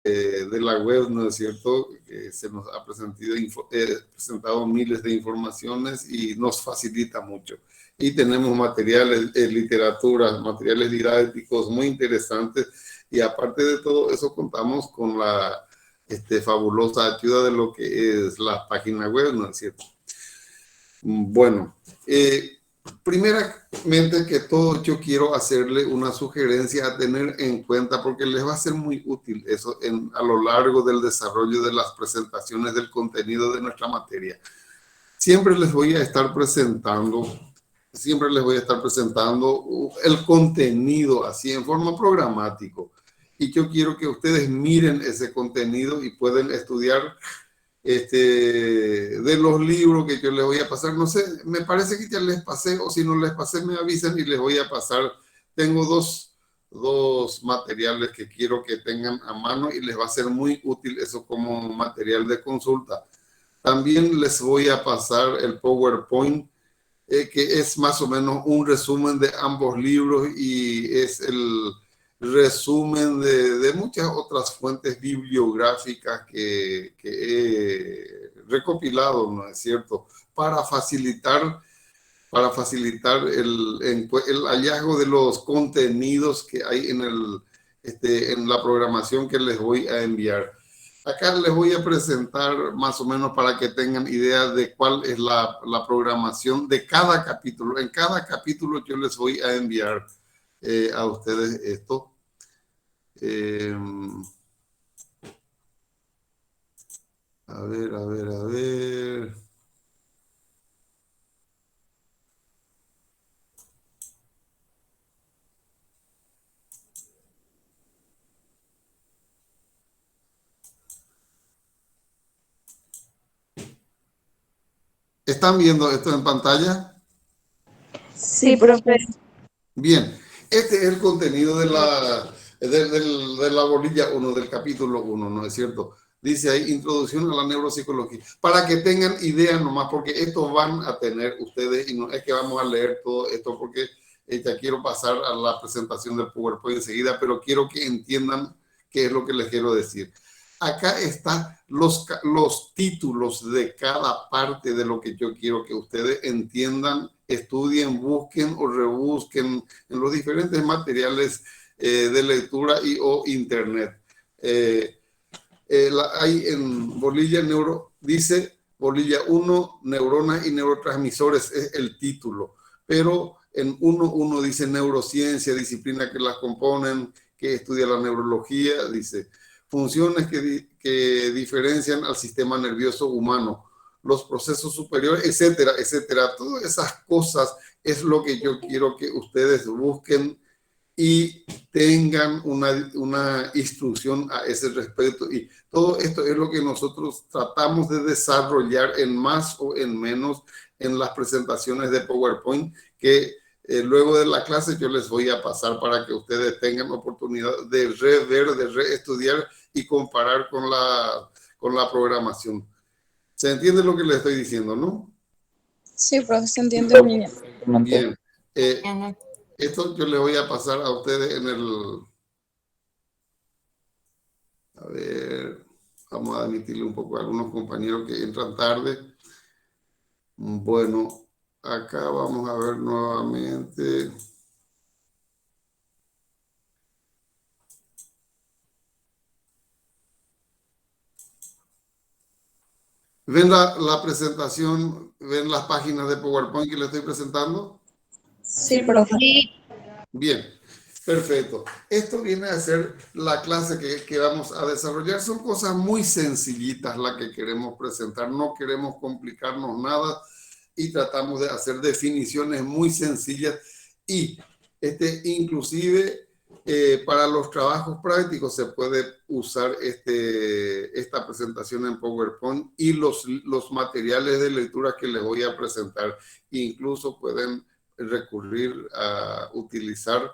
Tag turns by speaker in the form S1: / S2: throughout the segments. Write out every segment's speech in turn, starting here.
S1: de la web, ¿no es cierto? Se nos ha presentado miles de informaciones y nos facilita mucho. Y tenemos materiales, literatura, materiales didácticos muy interesantes. Y aparte de todo eso, contamos con la fabulosa ayuda de lo que es la página web, ¿no es cierto? Bueno, primeramente que todo, yo quiero hacerle una sugerencia a tener en cuenta porque les va a ser muy útil eso a lo largo del desarrollo de las presentaciones del contenido de nuestra materia. Siempre les voy a estar presentando el contenido así en forma programático. Y yo quiero que ustedes miren ese contenido y pueden estudiar de los libros que yo les voy a pasar. No sé, me parece que ya les pasé, o si no les pasé me avisan y les voy a pasar. Tengo dos materiales que quiero que tengan a mano y les va a ser muy útil eso como material de consulta. También les voy a pasar el PowerPoint, que es más o menos un resumen de ambos libros y es el resumen de muchas otras fuentes bibliográficas que he recopilado, ¿no es cierto? Para facilitar el hallazgo de los contenidos que hay en la programación que les voy a enviar. Acá les voy a presentar más o menos para que tengan idea de cuál es la programación de cada capítulo. En cada capítulo yo les voy a enviar a ustedes esto. A ver. ¿Están viendo esto en pantalla?
S2: Sí, profe.
S1: Bien, este es el contenido de la bolilla 1, del capítulo 1, ¿no es cierto? Dice ahí, introducción a la neuropsicología. Para que tengan idea nomás, porque esto van a tener ustedes, y no es que vamos a leer todo esto, porque ya quiero pasar a la presentación del PowerPoint enseguida, pero quiero que entiendan qué es lo que les quiero decir. Acá están los títulos de cada parte de lo que yo quiero que ustedes entiendan, estudien, busquen o rebusquen en los diferentes materiales de lectura o internet. Hay en bolilla dice bolilla 1, neuronas y neurotransmisores, es el título, pero en 1.1 dice neurociencia, disciplina que las componen, que estudia la neurología, dice funciones que diferencian al sistema nervioso humano, los procesos superiores, etcétera, etcétera. Todas esas cosas es lo que yo quiero que ustedes busquen y tengan una instrucción a ese respecto. Y todo esto es lo que nosotros tratamos de desarrollar en más o en menos en las presentaciones de PowerPoint que luego de la clase yo les voy a pasar para que ustedes tengan oportunidad de rever, de reestudiar y comparar con la programación. ¿Se entiende lo que les estoy diciendo, no?
S2: Sí, profe, se entiende muy bien.
S1: Bien. Esto yo les voy a pasar a ustedes en el... A ver, vamos a admitirle un poco a algunos compañeros que entran tarde. Bueno, acá vamos a ver nuevamente. ¿Ven la presentación? ¿Ven las páginas de PowerPoint que les estoy presentando?
S2: Sí, profe.
S1: Bien, perfecto. Esto viene a ser la clase que vamos a desarrollar. Son cosas muy sencillitas las que queremos presentar. No queremos complicarnos nada y tratamos de hacer definiciones muy sencillas y inclusive para los trabajos prácticos se puede usar esta presentación en PowerPoint y los materiales de lectura que les voy a presentar. Incluso pueden recurrir a utilizar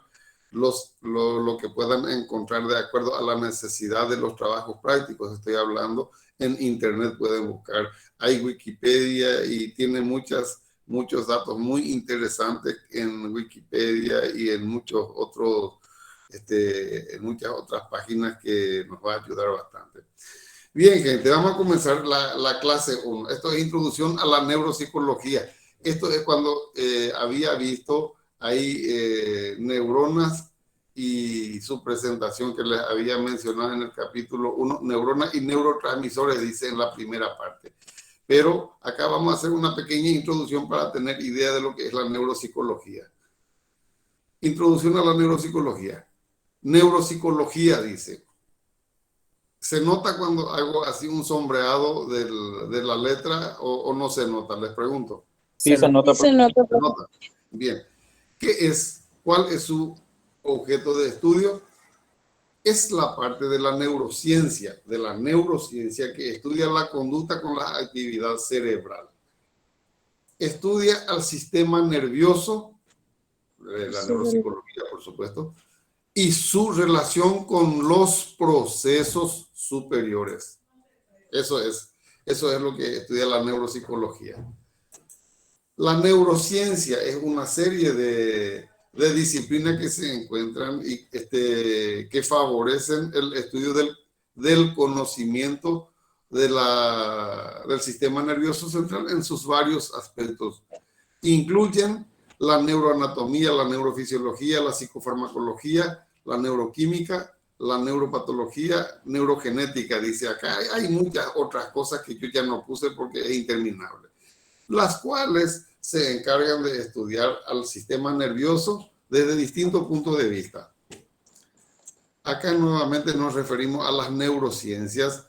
S1: lo que puedan encontrar de acuerdo a la necesidad de los trabajos prácticos. Estoy hablando, en internet pueden buscar, hay Wikipedia y tiene muchos datos muy interesantes en Wikipedia y en muchos otros en muchas otras páginas que nos va a ayudar bastante. Bien, gente, vamos a comenzar la clase 1. Esto es introducción a la neuropsicología. Esto es cuando había visto ahí neuronas y su presentación que les había mencionado en el capítulo 1, neuronas y neurotransmisores, dice en la primera parte. Pero acá vamos a hacer una pequeña introducción para tener idea de lo que es la neuropsicología. Introducción a la neuropsicología. Neuropsicología, dice. ¿Se nota cuando hago así un sombreado de la letra o no se nota? Les pregunto.
S3: Sí, se nota.
S2: Se nota,
S1: ¿Se nota? Bien. ¿Qué es? ¿Cuál es su objeto de estudio? Es la parte de la neurociencia que estudia la conducta con la actividad cerebral. Estudia al sistema nervioso, la neuropsicología, por supuesto, y su relación con los procesos superiores. Eso es lo que estudia la neuropsicología. La neurociencia es una serie de disciplinas que se encuentran y que favorecen el estudio del conocimiento del sistema nervioso central en sus varios aspectos. Incluyen la neuroanatomía, la neurofisiología, la psicofarmacología, la neuroquímica, la neuropatología, neurogenética, dice acá. Hay muchas otras cosas que yo ya no puse porque es interminable, las cuales se encargan de estudiar al sistema nervioso desde distintos puntos de vista. Acá nuevamente nos referimos a las neurociencias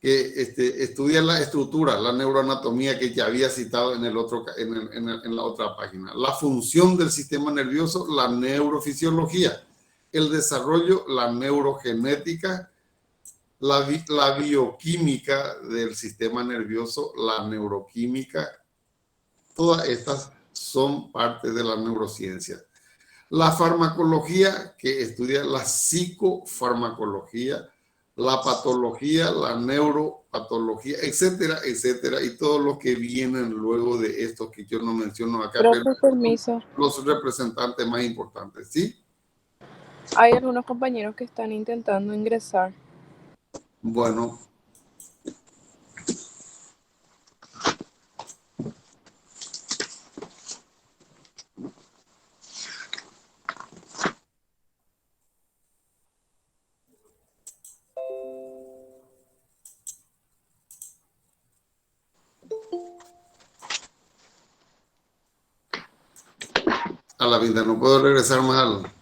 S1: que estudian la estructura, la neuroanatomía que ya había citado en la otra página, la función del sistema nervioso, la neurofisiología, el desarrollo, la neurogenética, la bioquímica del sistema nervioso, la neuroquímica. Todas estas son parte de la neurociencia. La farmacología, que estudia la psicofarmacología, la patología, la neuropatología, etcétera, etcétera, y todos los que vienen luego de estos que yo no menciono acá,
S2: Profe,
S1: pero
S2: permiso.
S1: los representantes más importantes, ¿sí?
S2: Hay algunos compañeros que están intentando ingresar.
S1: Bueno. A la vida, no puedo regresar más al...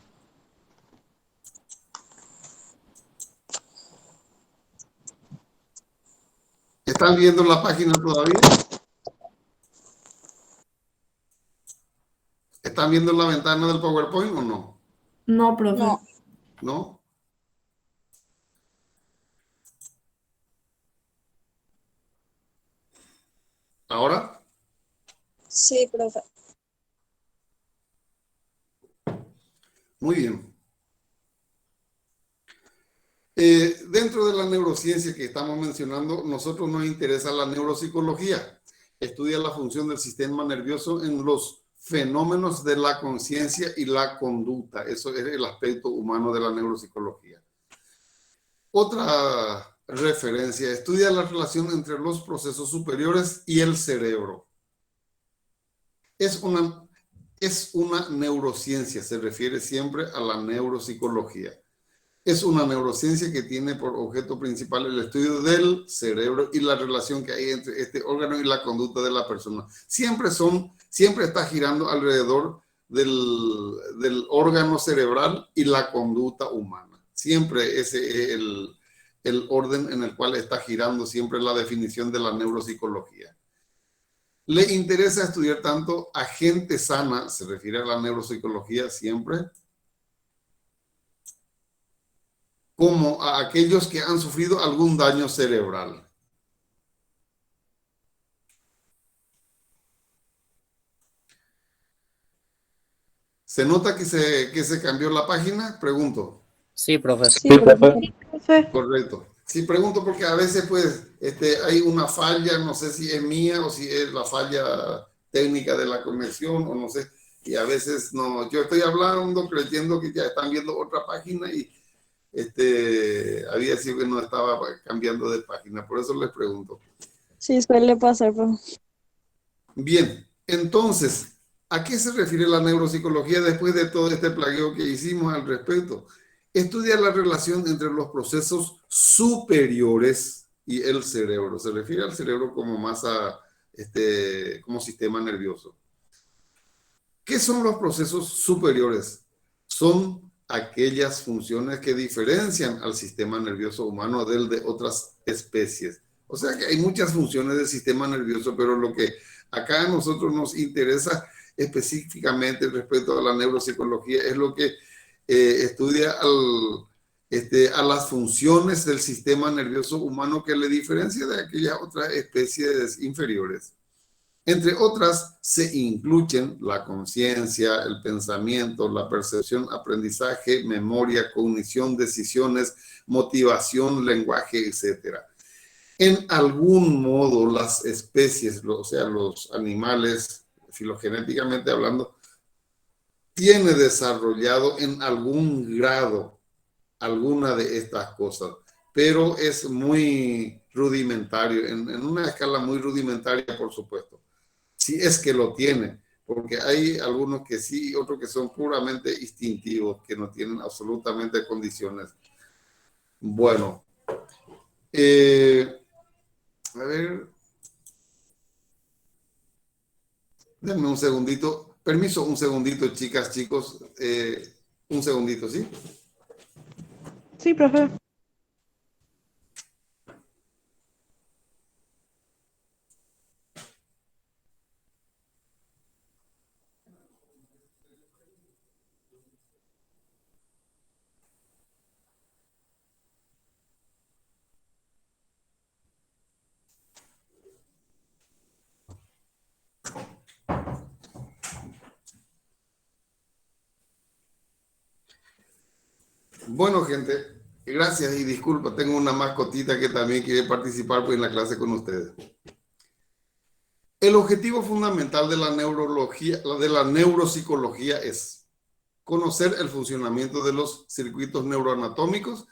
S1: ¿Están viendo la página todavía? ¿Están viendo la ventana del PowerPoint o no?
S4: No, profe.
S2: No.
S1: ¿No? ¿Ahora?
S2: Sí, profe.
S1: Muy bien. Dentro de la neurociencia que estamos mencionando, nosotros nos interesa la neuropsicología. Estudia la función del sistema nervioso en los fenómenos de la conciencia y la conducta. Eso es el aspecto humano de la neuropsicología. Otra referencia, estudia la relación entre los procesos superiores y el cerebro. Es una neurociencia, se refiere siempre a la neuropsicología. Es una neurociencia que tiene por objeto principal el estudio del cerebro y la relación que hay entre este órgano y la conducta de la persona. Siempre está girando alrededor del órgano cerebral y la conducta humana. Siempre ese es el orden en el cual está girando siempre la definición de la neuropsicología. Le interesa estudiar tanto a gente sana, se refiere a la neuropsicología siempre, como a aquellos que han sufrido algún daño cerebral. ¿Se nota que se cambió la página? Pregunto.
S3: Sí, profe.
S2: Sí, profe.
S1: Correcto. Sí, pregunto porque a veces pues hay una falla, no sé si es mía o si es la falla técnica de la conexión o no sé. Y a veces no, yo estoy hablando creyendo que ya están viendo otra página y había sido que no estaba cambiando de página, por eso les pregunto.
S3: Sí, suele pasar, pues.
S1: Bien, entonces, ¿a qué se refiere la neuropsicología después de todo este plagueo que hicimos al respecto? Estudia la relación entre los procesos superiores y el cerebro. Se refiere al cerebro como masa, como sistema nervioso. ¿Qué son los procesos superiores? Son aquellas funciones que diferencian al sistema nervioso humano del de otras especies. O sea que hay muchas funciones del sistema nervioso, pero lo que acá a nosotros nos interesa específicamente respecto a la neuropsicología es lo que estudia a las funciones del sistema nervioso humano que le diferencia de aquellas otras especies inferiores. Entre otras, se incluyen la conciencia, el pensamiento, la percepción, aprendizaje, memoria, cognición, decisiones, motivación, lenguaje, etc. En algún modo, las especies, o sea, los animales, filogenéticamente hablando, tiene desarrollado en algún grado alguna de estas cosas, pero es muy rudimentario, en una escala muy rudimentaria, por supuesto. Si es que lo tiene, porque hay algunos que sí y otros que son puramente instintivos, que no tienen absolutamente condiciones. Bueno, a ver, denme un segundito, permiso, un segundito, chicas, chicos, un segundito, ¿sí?
S3: Sí, profe.
S1: Bueno, gente, gracias y disculpa, tengo una mascotita que también quiere participar en la clase con ustedes. El objetivo fundamental de la neurología, de la neuropsicología es conocer el funcionamiento de los circuitos neuroanatómicos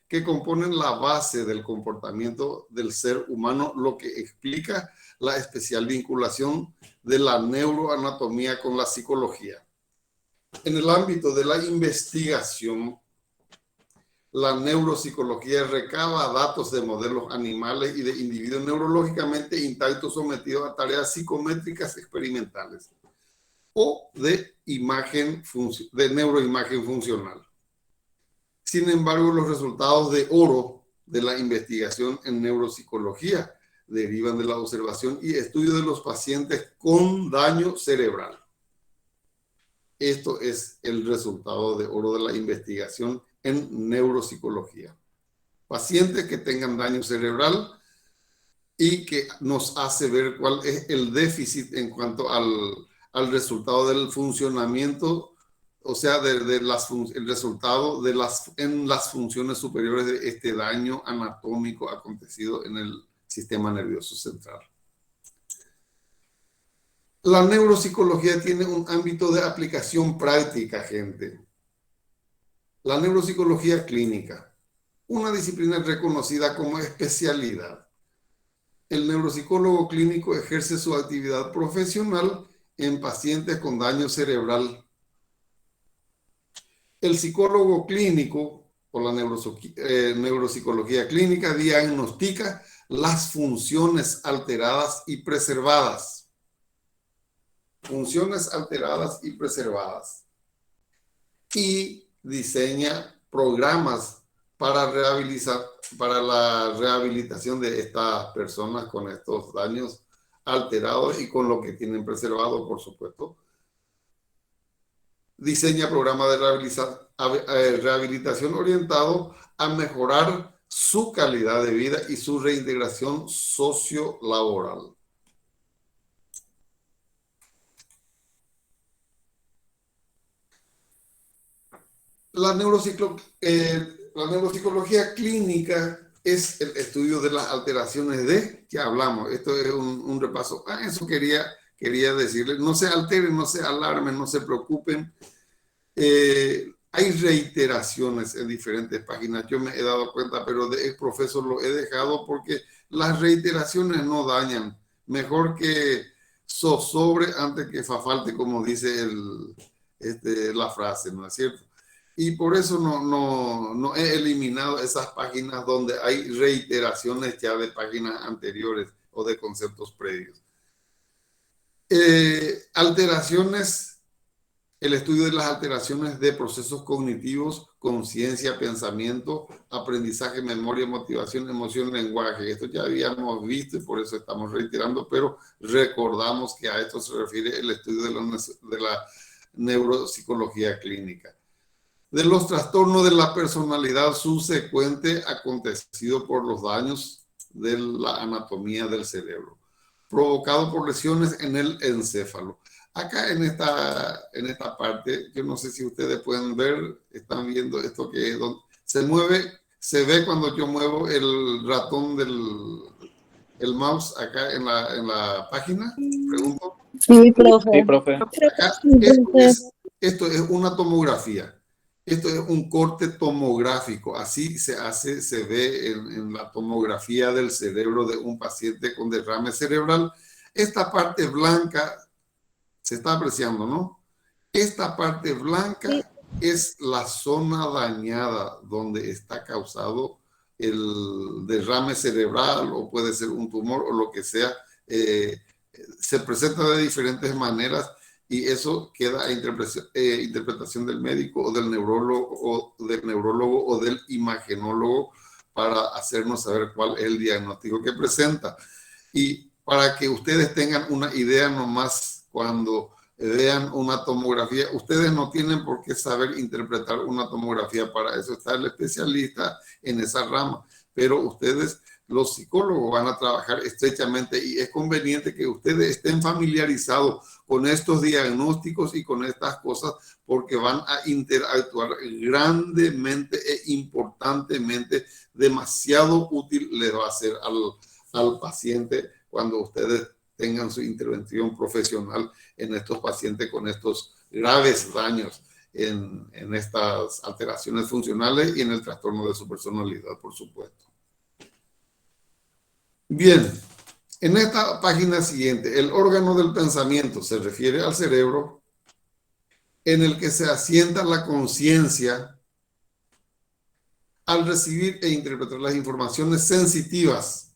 S1: que componen la base del comportamiento del ser humano, lo que explica la especial vinculación de la neuroanatomía con la psicología. En el ámbito de la investigación, la neuropsicología recaba datos de modelos animales y de individuos neurológicamente intactos sometidos a tareas psicométricas experimentales o de neuroimagen funcional. Sin embargo, los resultados de oro de la investigación en neuropsicología derivan de la observación y estudio de los pacientes con daño cerebral. Esto es el resultado de oro de la investigación en neuropsicología. Pacientes que tengan daño cerebral y que nos hace ver cuál es el déficit en cuanto al resultado del funcionamiento, o sea, el resultado en las funciones superiores de este daño anatómico acontecido en el sistema nervioso central. La neuropsicología tiene un ámbito de aplicación práctica, gente. La neuropsicología clínica, una disciplina reconocida como especialidad. El neuropsicólogo clínico ejerce su actividad profesional en pacientes con daño cerebral. El psicólogo clínico, o la neuropsicología clínica, diagnostica las funciones alteradas y preservadas. Funciones alteradas y preservadas. Y diseña programas para la rehabilitación de estas personas con estos daños alterados y con lo que tienen preservado, por supuesto. Diseña programas de rehabilitación orientado a mejorar su calidad de vida y su reintegración sociolaboral. La neuropsicología clínica es el estudio de las alteraciones de, ya hablamos, esto es un repaso. Eso quería quería decirles, no se alteren, no se alarmen, no se preocupen. Hay reiteraciones en diferentes páginas, yo me he dado cuenta, pero de profesor lo he dejado porque las reiteraciones no dañan. Mejor que zozobre antes que falte, como dice la frase, ¿no es cierto? Y por eso no he eliminado esas páginas donde hay reiteraciones ya de páginas anteriores o de conceptos previos. Alteraciones, el estudio de las alteraciones de procesos cognitivos, conciencia, pensamiento, aprendizaje, memoria, motivación, emoción, lenguaje. Esto ya habíamos visto y por eso estamos reiterando, pero recordamos que a esto se refiere el estudio de la neuropsicología clínica. De los trastornos de la personalidad subsecuente acontecido por los daños de la anatomía del cerebro, provocado por lesiones en el encéfalo. Acá en esta parte, yo no sé si ustedes pueden ver, están viendo esto que es donde se mueve, se ve cuando yo muevo el ratón el mouse acá en la página, pregunto.
S3: Sí, profe.
S4: Sí, profe.
S1: Acá, esto es una tomografía. Esto es un corte tomográfico. Así se hace, se ve en la tomografía del cerebro de un paciente con derrame cerebral. Esta parte blanca se está apreciando, ¿no? Esta parte blanca es la zona dañada donde está causado el derrame cerebral o puede ser un tumor o lo que sea. Se presenta de diferentes maneras y eso queda a interpretación del médico o del neurólogo o del imagenólogo para hacernos saber cuál es el diagnóstico que presenta. Y para que ustedes tengan una idea nomás cuando vean una tomografía, ustedes no tienen por qué saber interpretar una tomografía, para eso está el especialista en esa rama, pero ustedes, los psicólogos, van a trabajar estrechamente y es conveniente que ustedes estén familiarizados con estos diagnósticos y con estas cosas porque van a interactuar grandemente e importantemente, demasiado útil les va a ser al paciente cuando ustedes tengan su intervención profesional en estos pacientes con estos graves daños en estas alteraciones funcionales y en el trastorno de su personalidad, por supuesto. Bien, en esta página siguiente, el órgano del pensamiento se refiere al cerebro en el que se asienta la conciencia al recibir e interpretar las informaciones sensitivas,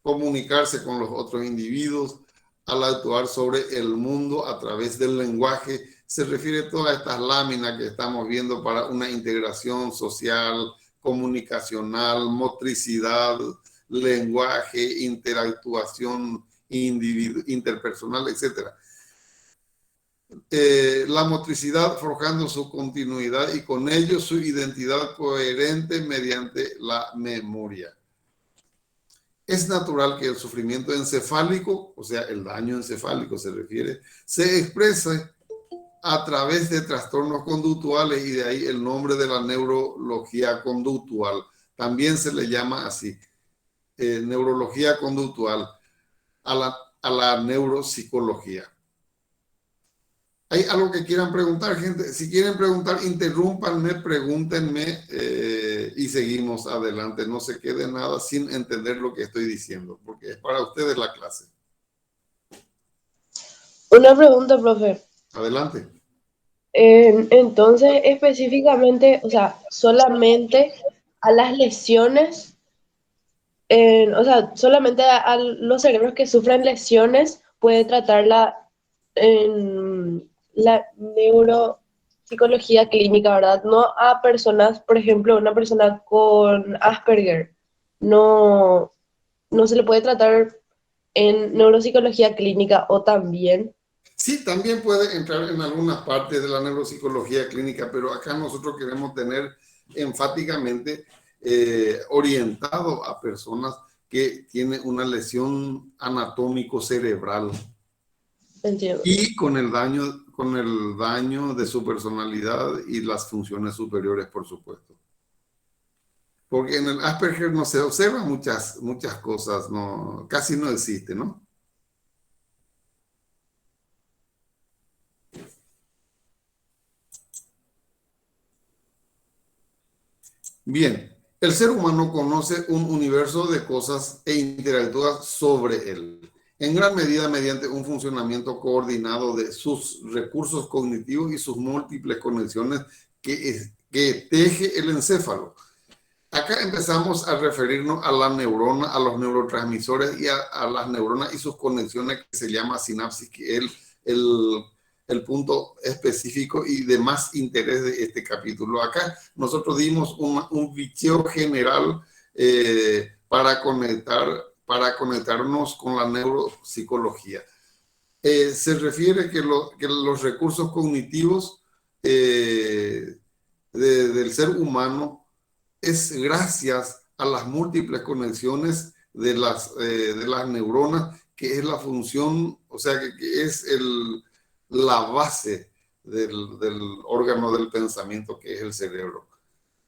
S1: comunicarse con los otros individuos, al actuar sobre el mundo a través del lenguaje. Se refiere a todas estas láminas que estamos viendo para una integración social, comunicacional, motricidad, lenguaje, interactuación interpersonal, etc. La motricidad forjando su continuidad y con ello su identidad coherente mediante la memoria. Es natural que el sufrimiento encefálico, o sea, el daño encefálico se refiere, se exprese a través de trastornos conductuales y de ahí el nombre de la neurología conductual. También se le llama así, neurología conductual, a la neuropsicología. ¿Hay algo que quieran preguntar, gente? Si quieren preguntar, interrúmpanme, pregúntenme y seguimos adelante. No se quede nada sin entender lo que estoy diciendo, porque es para ustedes la clase.
S5: Una pregunta, profe.
S1: Adelante.
S5: Entonces, específicamente, o sea, solamente a las lesiones, o sea, solamente a los cerebros que sufren lesiones puede tratarla en la neuropsicología clínica, ¿verdad? No a personas, por ejemplo, una persona con Asperger, no, no se le puede tratar en neuropsicología clínica o también.
S1: Sí, también puede entrar en algunas partes de la neuropsicología clínica, pero acá nosotros queremos tener enfáticamente orientado a personas que tienen una lesión anatómico cerebral.
S5: Entiendo.
S1: Y con el daño de su personalidad y las funciones superiores, por supuesto. Porque en el Asperger no se observan muchas cosas, no, casi no existe, ¿no? Bien, el ser humano conoce un universo de cosas e interactúa sobre él, en gran medida mediante un funcionamiento coordinado de sus recursos cognitivos y sus múltiples conexiones que teje el encéfalo. Acá empezamos a referirnos a la neurona, a los neurotransmisores y a las neuronas y sus conexiones, que se llama sinapsis, que es el punto específico y de más interés de este capítulo. Acá nosotros dimos un bicheo general para conectarnos con la neuropsicología. Se refiere que los recursos cognitivos del ser humano es gracias a las múltiples conexiones de las neuronas, que es la función, o sea, que es la base del órgano del pensamiento, que es el cerebro.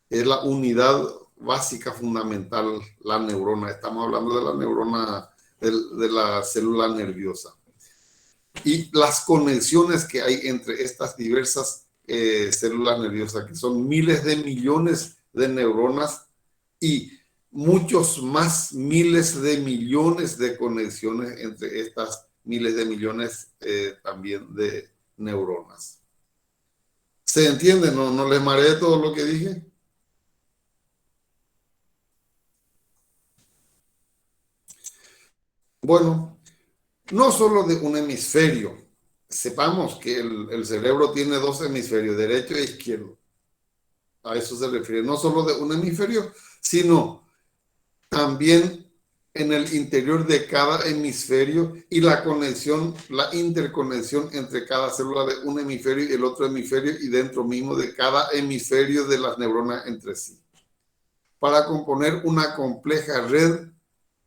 S1: Es la unidad básica fundamental, la neurona. Estamos hablando de la neurona, de la célula nerviosa. Y las conexiones que hay entre estas diversas células nerviosas, que son miles de millones de neuronas y muchos más miles de millones de conexiones entre estas miles de millones también de neuronas. ¿Se entiende? ¿No les mareé todo lo que dije? Bueno, no solo de un hemisferio. Sepamos que el cerebro tiene dos hemisferios, derecho e izquierdo. A eso se refiere, no solo de un hemisferio, sino también en el interior de cada hemisferio y la conexión, la interconexión entre cada célula de un hemisferio y el otro hemisferio y dentro mismo de cada hemisferio de las neuronas entre sí. Para componer una compleja red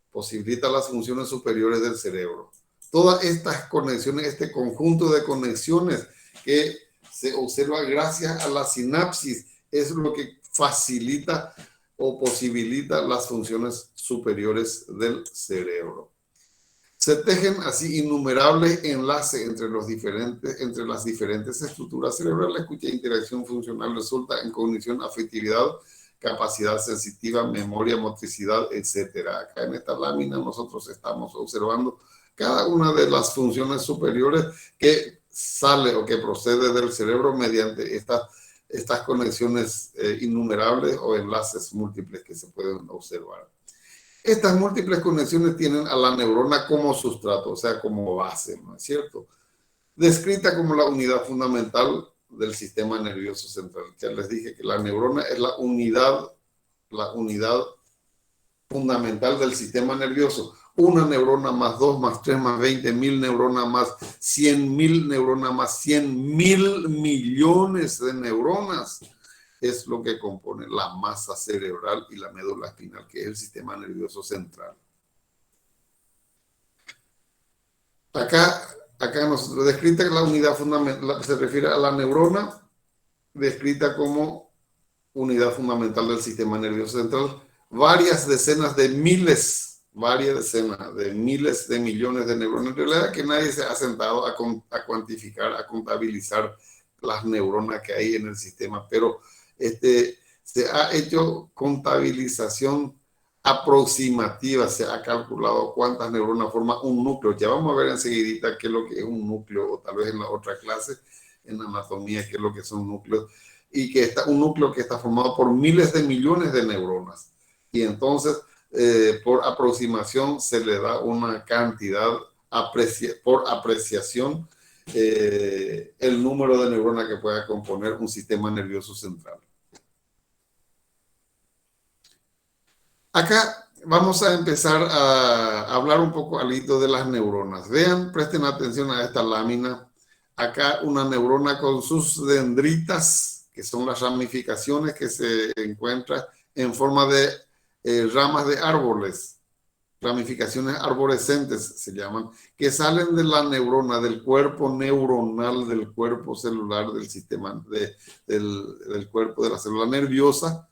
S1: posibilita las funciones superiores del cerebro. Todas estas conexiones, este conjunto de conexiones que se observa gracias a la sinapsis, es lo que facilita o posibilita las funciones superiores del cerebro. Se tejen así innumerables enlaces entre las diferentes estructuras cerebrales, cuya interacción funcional resulta en cognición, afectividad, capacidad sensitiva, memoria, motricidad, etc. Acá en esta lámina nosotros estamos observando cada una de las funciones superiores que sale o que procede del cerebro mediante estas conexiones innumerables o enlaces múltiples que se pueden observar. Estas múltiples conexiones tienen a la neurona como sustrato, o sea, como base, ¿no es cierto? Descrita como la unidad fundamental del sistema nervioso central. Ya les dije que la neurona es la unidad fundamental del sistema nervioso. Una neurona más 2 más 3 más 20.000 neuronas más 100.000 neuronas más 100.000 millones de neuronas es lo que compone la masa cerebral y la médula espinal, que es el sistema nervioso central. Acá nos descrita que la unidad fundamental se refiere a la neurona, descrita como unidad fundamental del sistema nervioso central. Varias decenas de miles de millones de neuronas. En realidad que nadie se ha sentado a cuantificar, a contabilizar las neuronas que hay en el sistema, pero se ha hecho contabilización aproximativa, se ha calculado cuántas neuronas forma un núcleo. Ya vamos a ver enseguidita qué es lo que es un núcleo, o tal vez en la otra clase, en anatomía, qué es lo que son núcleos, y que un núcleo que está formado por miles de millones de neuronas. Y entonces, por aproximación, se le da una cantidad, por apreciación, el número de neuronas que pueda componer un sistema nervioso central. Acá vamos a empezar a hablar un poco al hito de las neuronas. Vean, presten atención a esta lámina. Acá una neurona con sus dendritas, que son las ramificaciones que se encuentran en forma de ramas de árboles, ramificaciones arborescentes se llaman, que salen de la neurona, del cuerpo neuronal, del cuerpo celular, del sistema, del cuerpo de la célula nerviosa.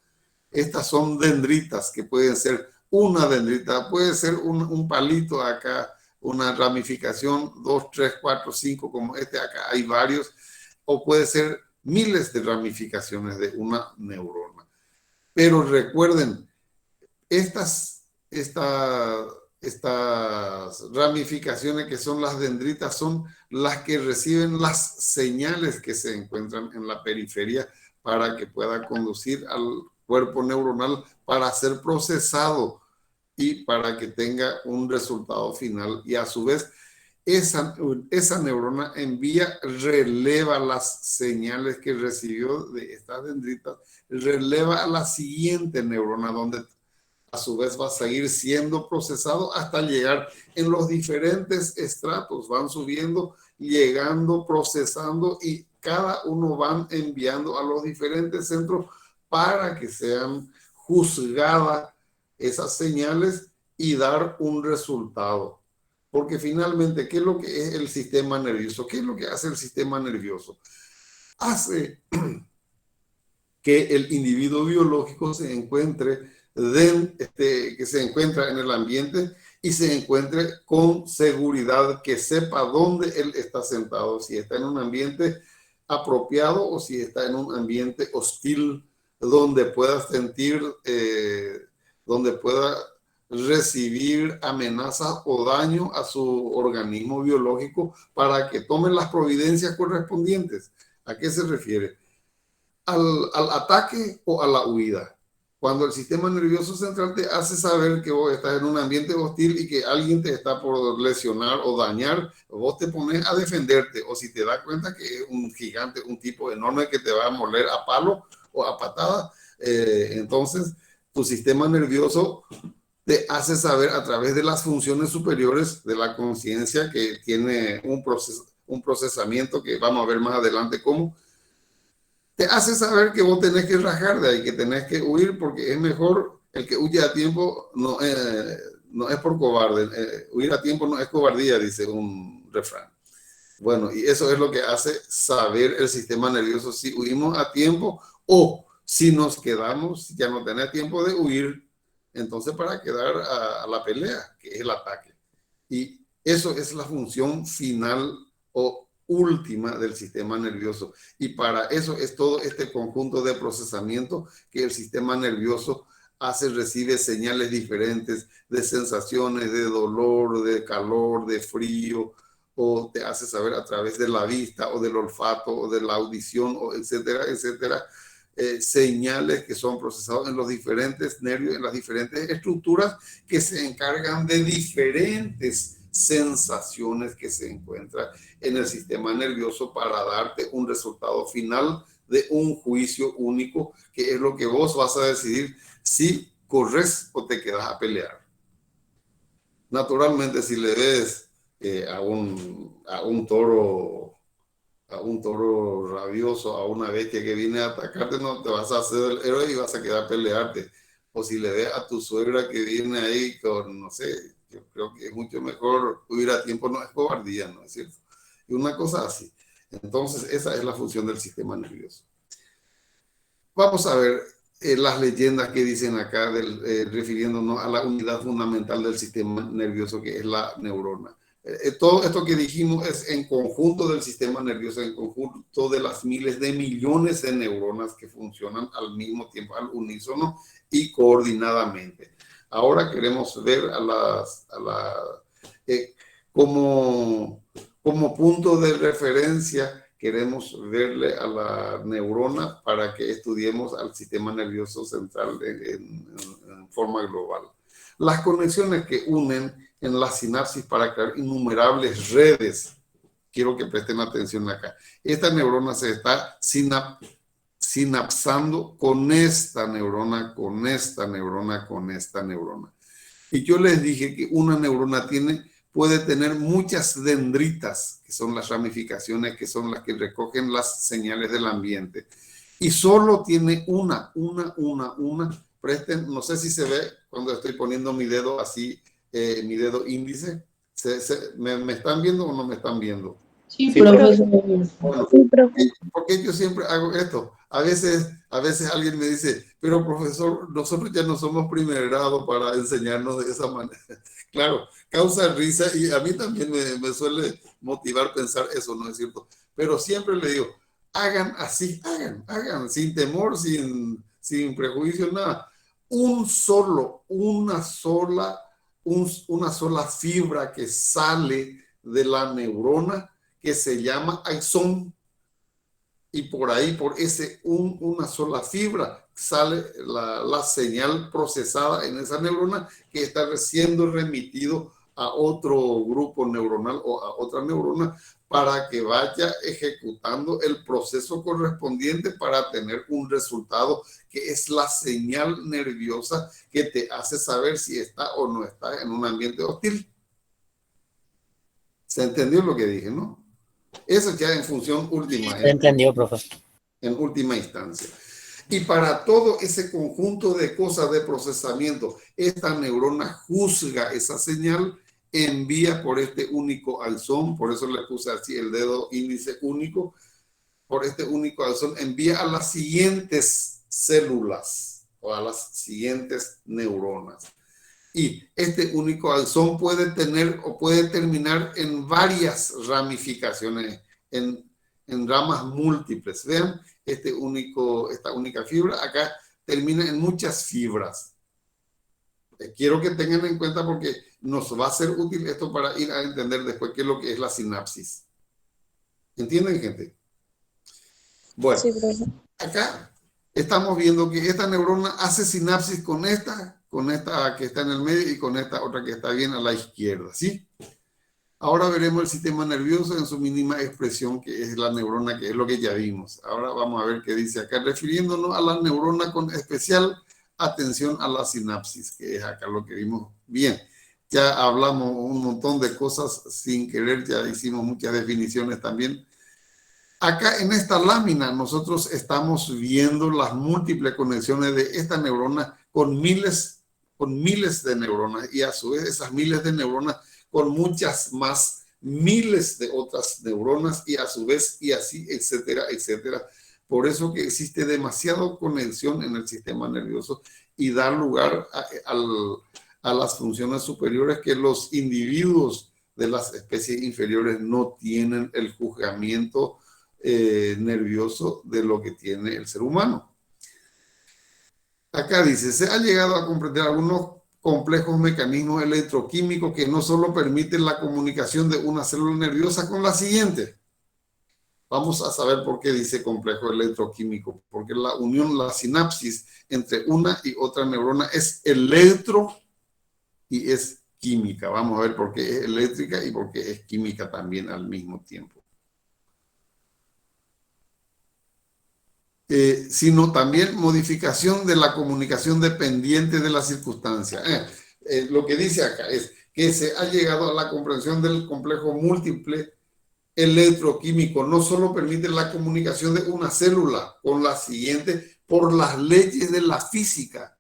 S1: Estas son dendritas, que pueden ser una dendrita, puede ser un palito acá, una ramificación, 2, 3, 4, 5, como acá hay varios, o puede ser miles de ramificaciones de una neurona. Pero recuerden, estas ramificaciones que son las dendritas son las que reciben las señales que se encuentran en la periferia para que pueda conducir al cuerpo neuronal para ser procesado y para que tenga un resultado final. Y a su vez, esa neurona releva las señales que recibió de estas dendritas, releva a la siguiente neurona, donde a su vez va a seguir siendo procesado hasta llegar en los diferentes estratos, van subiendo, llegando, procesando, y cada uno van enviando a los diferentes centros para que sean juzgadas esas señales y dar un resultado. Porque finalmente, ¿qué es lo que es el sistema nervioso? ¿Qué es lo que hace el sistema nervioso? Hace que el individuo biológico se encuentre que se encuentra en el ambiente y se encuentre con seguridad, que sepa dónde él está sentado, si está en un ambiente apropiado o si está en un ambiente hostil, donde pueda sentir, donde pueda recibir amenazas o daño a su organismo biológico para que tome las providencias correspondientes. ¿A qué se refiere? Al ataque o a la huida. Cuando el sistema nervioso central te hace saber que vos estás en un ambiente hostil y que alguien te está por lesionar o dañar, vos te pones a defenderte. O si te das cuenta que es un gigante, un tipo enorme que te va a moler a palo o a patada, entonces tu sistema nervioso te hace saber a través de las funciones superiores de la conciencia, que tiene un procesamiento que vamos a ver más adelante cómo, te hace saber que vos tenés que rajar de ahí, que tenés que huir, porque es mejor el que huye a tiempo, no es por cobarde. Huir a tiempo no es cobardía, dice un refrán. Bueno, y eso es lo que hace saber el sistema nervioso si huimos a tiempo o si nos quedamos, ya no tenés tiempo de huir, entonces para quedar a la pelea, que es el ataque. Y eso es la función final o última del sistema nervioso, y para eso es todo este conjunto de procesamiento que el sistema nervioso hace, recibe señales diferentes de sensaciones, de dolor, de calor, de frío, o te hace saber a través de la vista o del olfato o de la audición, o etcétera, etcétera, señales que son procesados en los diferentes nervios, en las diferentes estructuras que se encargan de diferentes sensaciones que se encuentran en el sistema nervioso para darte un resultado final de un juicio único, que es lo que vos vas a decidir si corres o te quedas a pelear. Naturalmente, si le ves a un toro rabioso, a una bestia que viene a atacarte, no te vas a hacer el héroe y vas a quedar a pelearte. O si le ves a tu suegra que viene ahí con, no sé, yo creo que es mucho mejor huir a tiempo, no es cobardía, ¿no es cierto? Y una cosa así. Entonces, esa es la función del sistema nervioso. Vamos a ver las leyendas que dicen acá, refiriéndonos a la unidad fundamental del sistema nervioso, que es la neurona. Todo esto que dijimos es en conjunto del sistema nervioso, en conjunto de las miles de millones de neuronas que funcionan al mismo tiempo, al unísono y coordinadamente. Ahora queremos ver como punto de referencia, queremos verle a la neurona para que estudiemos al sistema nervioso central en forma global. Las conexiones que unen en la sinapsis para crear innumerables redes. Quiero que presten atención acá. Esta neurona se está sinapsando con esta neurona, con esta neurona, con esta neurona. Y yo les dije que una neurona puede tener muchas dendritas, que son las ramificaciones, que son las que recogen las señales del ambiente. Y solo tiene una. Presten, no sé si se ve cuando estoy poniendo mi dedo así, mi dedo índice. ¿Me están viendo o no me están viendo?
S5: Sí, profesor.
S1: Bueno, porque yo siempre hago esto. A veces alguien me dice, pero profesor, nosotros ya no somos primer grado para enseñarnos de esa manera. Claro, causa risa y a mí también me suele motivar pensar eso, ¿no es cierto? Pero siempre le digo, hagan así, hagan, sin temor, sin sin prejuicio, nada. Una sola fibra que sale de la neurona que se llama axón, y por ahí, por una sola fibra, sale la señal procesada en esa neurona que está siendo remitido a otro grupo neuronal o a otra neurona para que vaya ejecutando el proceso correspondiente para tener un resultado que es la señal nerviosa que te hace saber si está o no está en un ambiente hostil. ¿Se entendió lo que dije, no? Eso ya en función última.
S4: Entendió, profesor.
S1: En última instancia. Y para todo ese conjunto de cosas de procesamiento, esta neurona juzga esa señal, envía por este único alzón, por eso le puse así el dedo índice único, por este único alzón, envía a las siguientes células o a las siguientes neuronas. Y este único alzón puede tener o puede terminar en varias ramificaciones, en ramas múltiples. Vean, esta única fibra acá termina en muchas fibras. Quiero que tengan en cuenta porque nos va a ser útil esto para ir a entender después qué es lo que es la sinapsis. ¿Entienden, gente? Bueno, sí, acá estamos viendo que esta neurona hace sinapsis con esta que está en el medio y con esta otra que está bien a la izquierda, ¿sí? Ahora veremos el sistema nervioso en su mínima expresión, que es la neurona, que es lo que ya vimos. Ahora vamos a ver qué dice acá, refiriéndonos a la neurona con especial atención a la sinapsis, que es acá lo que vimos bien. Ya hablamos un montón de cosas sin querer, ya hicimos muchas definiciones también. Acá en esta lámina nosotros estamos viendo las múltiples conexiones de esta neurona con miles de neuronas, y a su vez esas miles de neuronas con muchas más miles de otras neuronas, y a su vez, y así, etcétera, etcétera. Por eso que existe demasiada conexión en el sistema nervioso y da lugar a las funciones superiores que los individuos de las especies inferiores no tienen el juzgamiento nervioso de lo que tiene el ser humano. Acá dice, se ha llegado a comprender algunos complejos mecanismos electroquímicos que no solo permiten la comunicación de una célula nerviosa con la siguiente. Vamos a saber por qué dice complejo electroquímico, porque la unión, la sinapsis entre una y otra neurona es electro y es química. Vamos a ver por qué es eléctrica y por qué es química también al mismo tiempo. Sino también modificación de la comunicación dependiente de las circunstancias. Lo que dice acá es que se ha llegado a la comprensión del complejo múltiple electroquímico. No solo permite la comunicación de una célula con la siguiente por las leyes de la física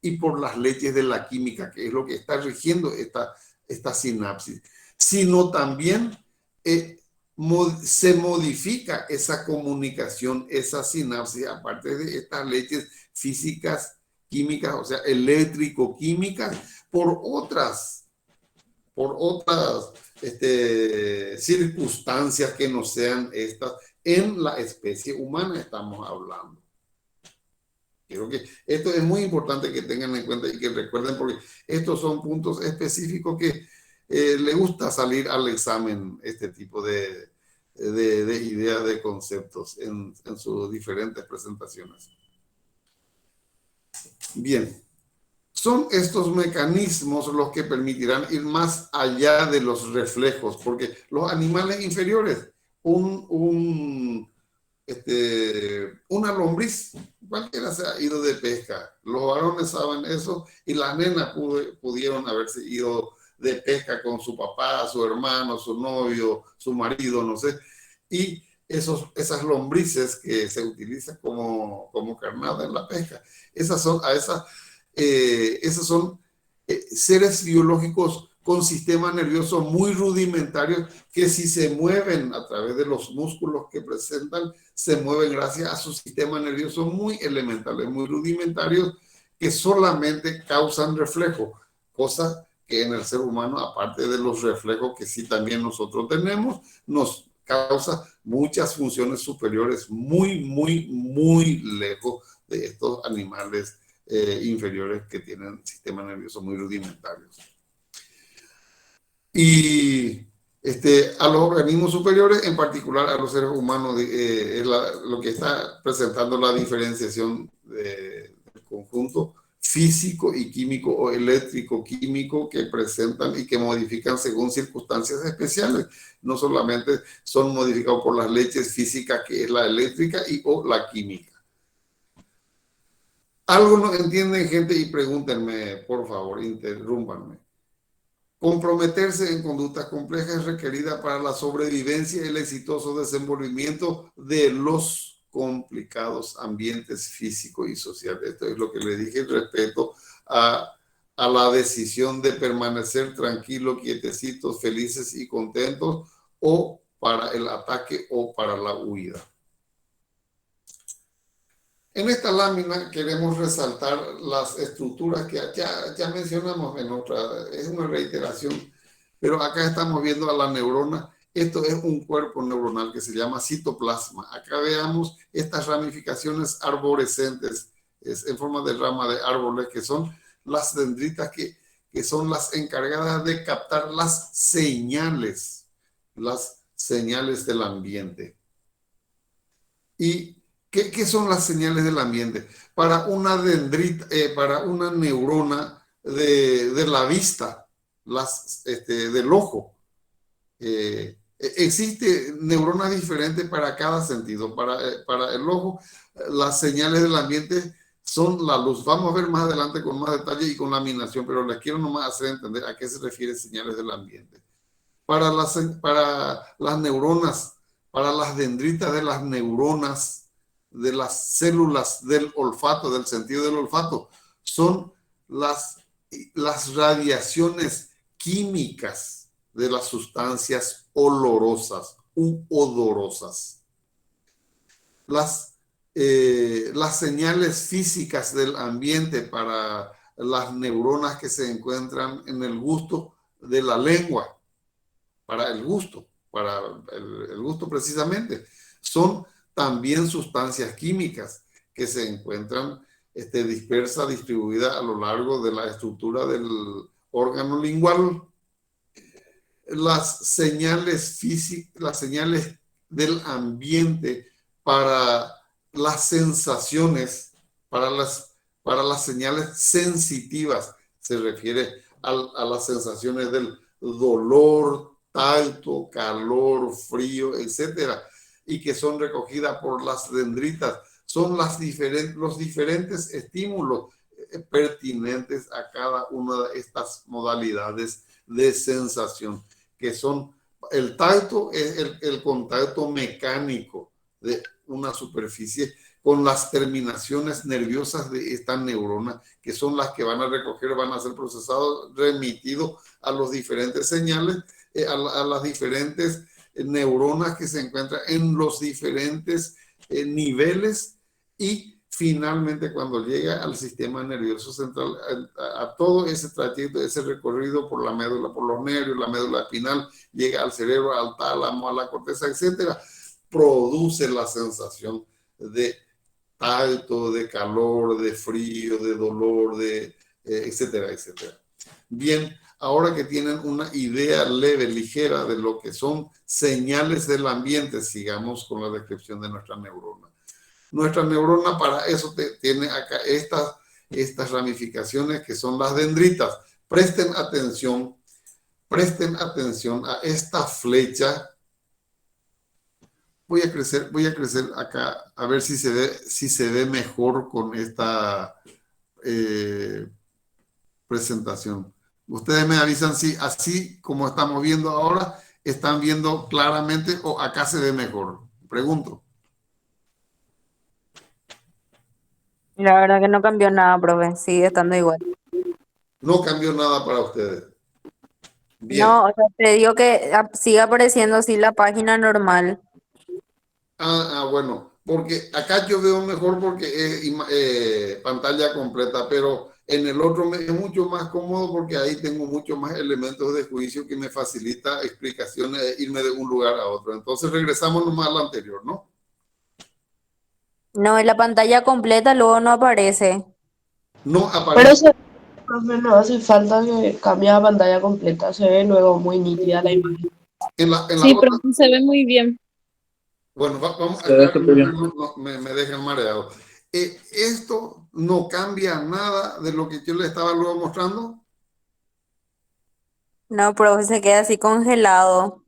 S1: y por las leyes de la química, que es lo que está rigiendo esta sinapsis, sino también se modifica esa comunicación, esa sinapsis, aparte de estas leyes físicas, químicas, o sea, eléctrico-químicas, por otras circunstancias que no sean estas. En la especie humana estamos hablando. Creo que esto es muy importante que tengan en cuenta y que recuerden, porque estos son puntos específicos que le gusta salir al examen, este tipo de ideas, de conceptos en sus diferentes presentaciones. Bien, son estos mecanismos los que permitirán ir más allá de los reflejos, porque los animales inferiores, una lombriz, cualquiera se ha ido de pesca, los varones saben eso, y las nenas pudieron haberse ido de pesca con su papá, su hermano, su novio, su marido, no sé, y esas lombrices que se utilizan como carnada en la pesca, esas son seres biológicos con sistema nervioso muy rudimentarios que, si se mueven a través de los músculos que presentan, se mueven gracias a su sistema nervioso muy elementales, muy rudimentarios, que solamente causan reflejo, cosa que en el ser humano, aparte de los reflejos que sí también nosotros tenemos, nos causa muchas funciones superiores muy, muy, muy lejos de estos animales inferiores que tienen sistemas nerviosos muy rudimentarios. Y a los organismos superiores, en particular a los seres humanos, es lo que está presentando la diferenciación del conjunto físico y químico o eléctrico-químico que presentan y que modifican según circunstancias especiales. No solamente son modificados por las leyes físicas, que es la eléctrica o la química. Algo no entienden, gente, y pregúntenme, por favor, interrúmpanme. Comprometerse en conductas complejas es requerida para la sobrevivencia y el exitoso desenvolvimiento de los complicados ambientes físicos y sociales. Esto es lo que le dije respecto a la decisión de permanecer tranquilos, quietecitos, felices y contentos, o para el ataque o para la huida. En esta lámina queremos resaltar las estructuras que ya mencionamos en otra, es una reiteración, pero acá estamos viendo a la neurona. Esto es un cuerpo neuronal que se llama citoplasma. Acá veamos estas ramificaciones arborescentes, es en forma de rama de árboles, que son las dendritas que son las encargadas de captar las señales del ambiente. ¿Y qué son las señales del ambiente? Para una dendrita, para una neurona de la vista, del ojo, existe neuronas diferentes para cada sentido. Para el ojo, las señales del ambiente son la luz. Vamos a ver más adelante con más detalle y con laminación, pero les quiero nomás hacer entender a qué se refiere señales del ambiente. Para las neuronas, para las dendritas de las neuronas, de las células del olfato, del sentido del olfato, son las radiaciones químicas de las sustancias olorosas u odorosas. Las señales físicas del ambiente para las neuronas que se encuentran en el gusto de la lengua, para el gusto precisamente, son también sustancias químicas que se encuentran dispersas, distribuidas a lo largo de la estructura del órgano lingual. Las señales físicas, las señales del ambiente para las sensaciones, para las señales sensitivas, se refiere a las sensaciones del dolor, tacto, calor, frío, etcétera, y que son recogidas por las dendritas. Son los diferentes estímulos pertinentes a cada una de estas modalidades de sensación, que son el tacto, es el contacto mecánico de una superficie con las terminaciones nerviosas de esta neurona, que son las que van a recoger, van a ser procesados, remitidos a los diferentes señales, a las diferentes neuronas que se encuentran en los diferentes niveles, y finalmente cuando llega al sistema nervioso central, a todo ese trayecto, ese recorrido por la médula, por los nervios, la médula espinal, llega al cerebro, al tálamo, a la corteza, etcétera, produce la sensación de tacto, de calor, de frío, de dolor, etcétera, etcétera. Bien, ahora que tienen una idea leve, ligera de lo que son señales del ambiente, sigamos con la descripción de nuestra neurona. Nuestra neurona para eso tiene acá estas ramificaciones que son las dendritas. Presten atención a esta flecha. Voy a crecer acá a ver si se ve mejor con esta presentación. Ustedes me avisan si así como estamos viendo ahora, están viendo claramente o acá se ve mejor. Pregunto.
S4: La verdad que no cambió nada, profe. Sigue estando igual.
S1: No cambió nada para ustedes. Bien.
S4: No, o sea, te digo que sigue apareciendo así la página normal.
S1: Bueno, porque acá yo veo mejor porque es pantalla completa, pero en el otro me es mucho más cómodo porque ahí tengo mucho más elementos de juicio que me facilita explicaciones, irme de un lugar a otro. Entonces regresamos nomás al anterior, ¿no?
S4: No, en la pantalla completa luego no aparece.
S1: No
S5: Pero
S1: aparece.
S5: profe, no hace falta que cambie la pantalla completa, se ve luego muy nítida la imagen.
S1: En la
S2: Sí, pero
S1: otra,
S2: no se ve muy bien.
S1: bueno, vamos a
S3: Se ve
S1: aclarar,
S3: súper bien.
S1: me dejan mareado. Esto no cambia nada de lo que yo le estaba luego mostrando.
S4: No, profe, se queda así congelado.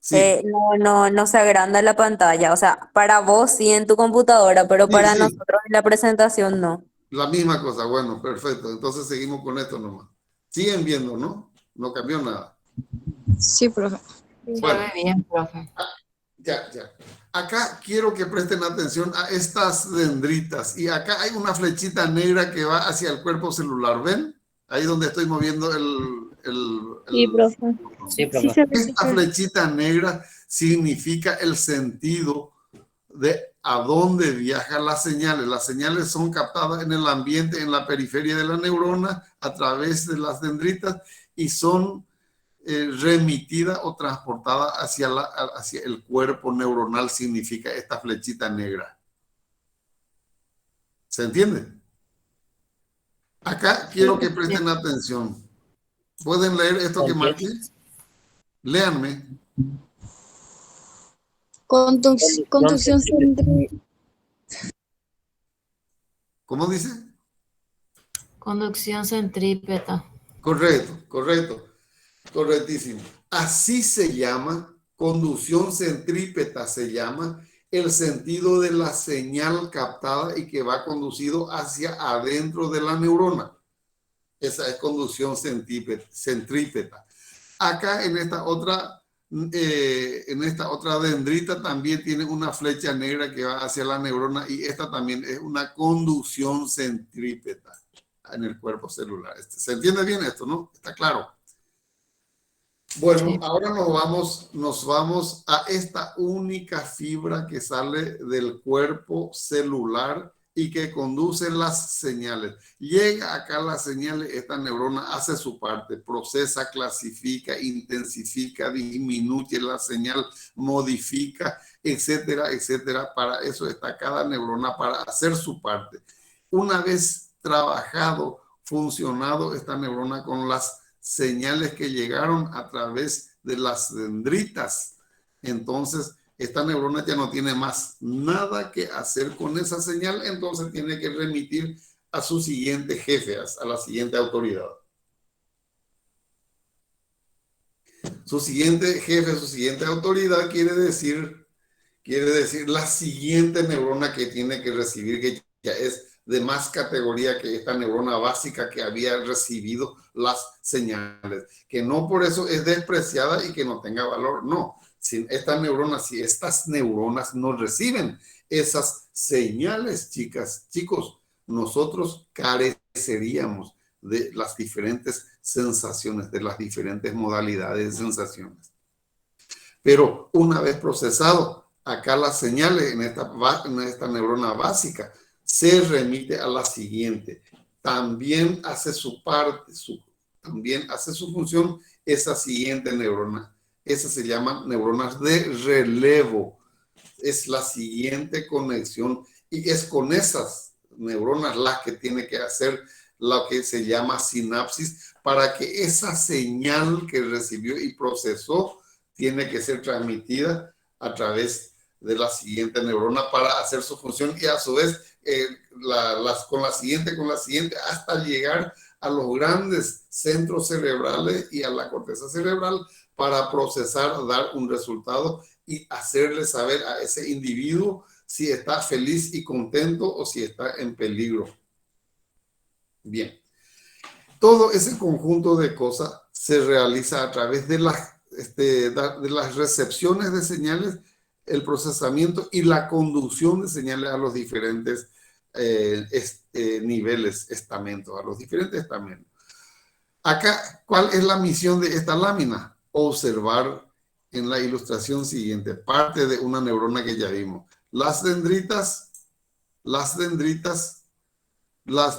S1: Sí,
S4: No se agranda la pantalla. O sea, para vos sí en tu computadora, pero
S1: sí,
S4: para
S1: sí,
S4: nosotros en la presentación no.
S1: la misma cosa. Bueno, perfecto. Entonces seguimos con esto nomás. Siguen viendo, ¿no? No cambió nada.
S3: Sí, profe.
S2: Sí.
S4: Se ve
S1: Bueno,
S4: bien, profe.
S1: ya, ya. Acá quiero que presten atención a estas dendritas. Y acá hay una flechita negra que va hacia el cuerpo celular. ¿Ven? Ahí donde estoy moviendo
S2: Sí, profe.
S3: Sí, sí se ve
S1: Esta
S3: súper.
S1: flechita negra significa el sentido de a dónde viajan las señales. Las señales son captadas en el ambiente, en la periferia de la neurona, a través de las dendritas y son remitidas o transportadas hacia el cuerpo neuronal, significa esta flechita negra. ¿Se entiende? Acá quiero que presten atención. ¿Pueden leer esto que marqué? Léanme.
S3: Conducción
S1: ¿Cómo dice?
S6: Conducción centrípeta.
S1: Correcto, correcto. Correctísimo. Así se llama, conducción centrípeta se llama el sentido de la señal captada y que va conducido hacia adentro de la neurona. Esa es conducción centrípeta. Acá en esta otra dendrita también tiene una flecha negra que va hacia la neurona y esta también es una conducción centrípeta en el cuerpo celular. ¿Se entiende bien esto, no? ¿Está claro? Bueno,
S6: Sí.
S1: ahora nos vamos a esta única fibra que sale del cuerpo celular y que conduce las señales. Llega acá las señales, esta neurona hace su parte, procesa, clasifica, intensifica, disminuye la señal, modifica, etcétera, etcétera. Para eso está cada neurona, para hacer su parte. Una vez trabajado, funcionado esta neurona con las señales que llegaron a través de las dendritas. Entonces, esta neurona ya no tiene más nada que hacer con esa señal, entonces tiene que remitir a su siguiente jefe, a la siguiente autoridad. Su siguiente jefe, su siguiente autoridad quiere decir la siguiente neurona que tiene que recibir, que ya es de más categoría que esta neurona básica que había recibido las señales, que no por eso es despreciada y que no tenga valor, no. Si estas neuronas no reciben esas señales, chicas, chicos, nosotros careceríamos de las diferentes sensaciones, de las diferentes modalidades de sensaciones. Pero una vez procesado, acá las señales en esta neurona básica se remite a la siguiente. También hace su parte, también hace su función esa siguiente neurona. Esa se llama neuronas de relevo. Es la siguiente conexión y es con esas neuronas las que tiene que hacer lo que se llama sinapsis para que esa señal que recibió y procesó tiene que ser transmitida a través de la siguiente neurona para hacer su función y a su vez con la siguiente, hasta llegar a los grandes centros cerebrales y a la corteza cerebral para procesar, dar un resultado y hacerle saber a ese individuo si está feliz y contento o si está en peligro. Bien. Todo ese conjunto de cosas se realiza a través de las recepciones de señales, el procesamiento y la conducción de señales a los diferentes niveles, estamentos, a los diferentes estamentos. Acá, ¿cuál es la misión de esta lámina? Observar en la ilustración siguiente, parte de una neurona que ya vimos. Las dendritas, las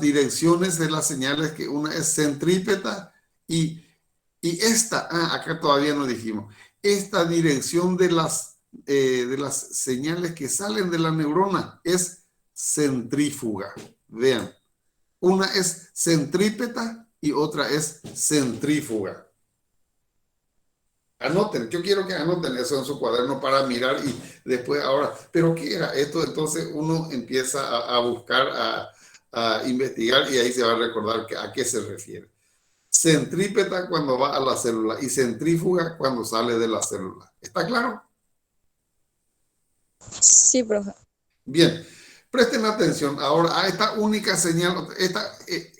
S1: direcciones de las señales, que una es centrípeta y esta, acá todavía no dijimos, esta dirección de las señales que salen de la neurona es centrífuga. Vean, una es centrípeta y otra es centrífuga. Anoten, yo quiero que anoten eso en su cuaderno para mirar y después ahora, ¿pero qué era esto? Entonces uno empieza a buscar, a investigar y ahí se va a recordar a qué se refiere. Centrípeta cuando va a la célula y centrífuga cuando sale de la célula. ¿Está claro?
S3: Sí, profe.
S1: Bien, presten atención ahora a esta única señal,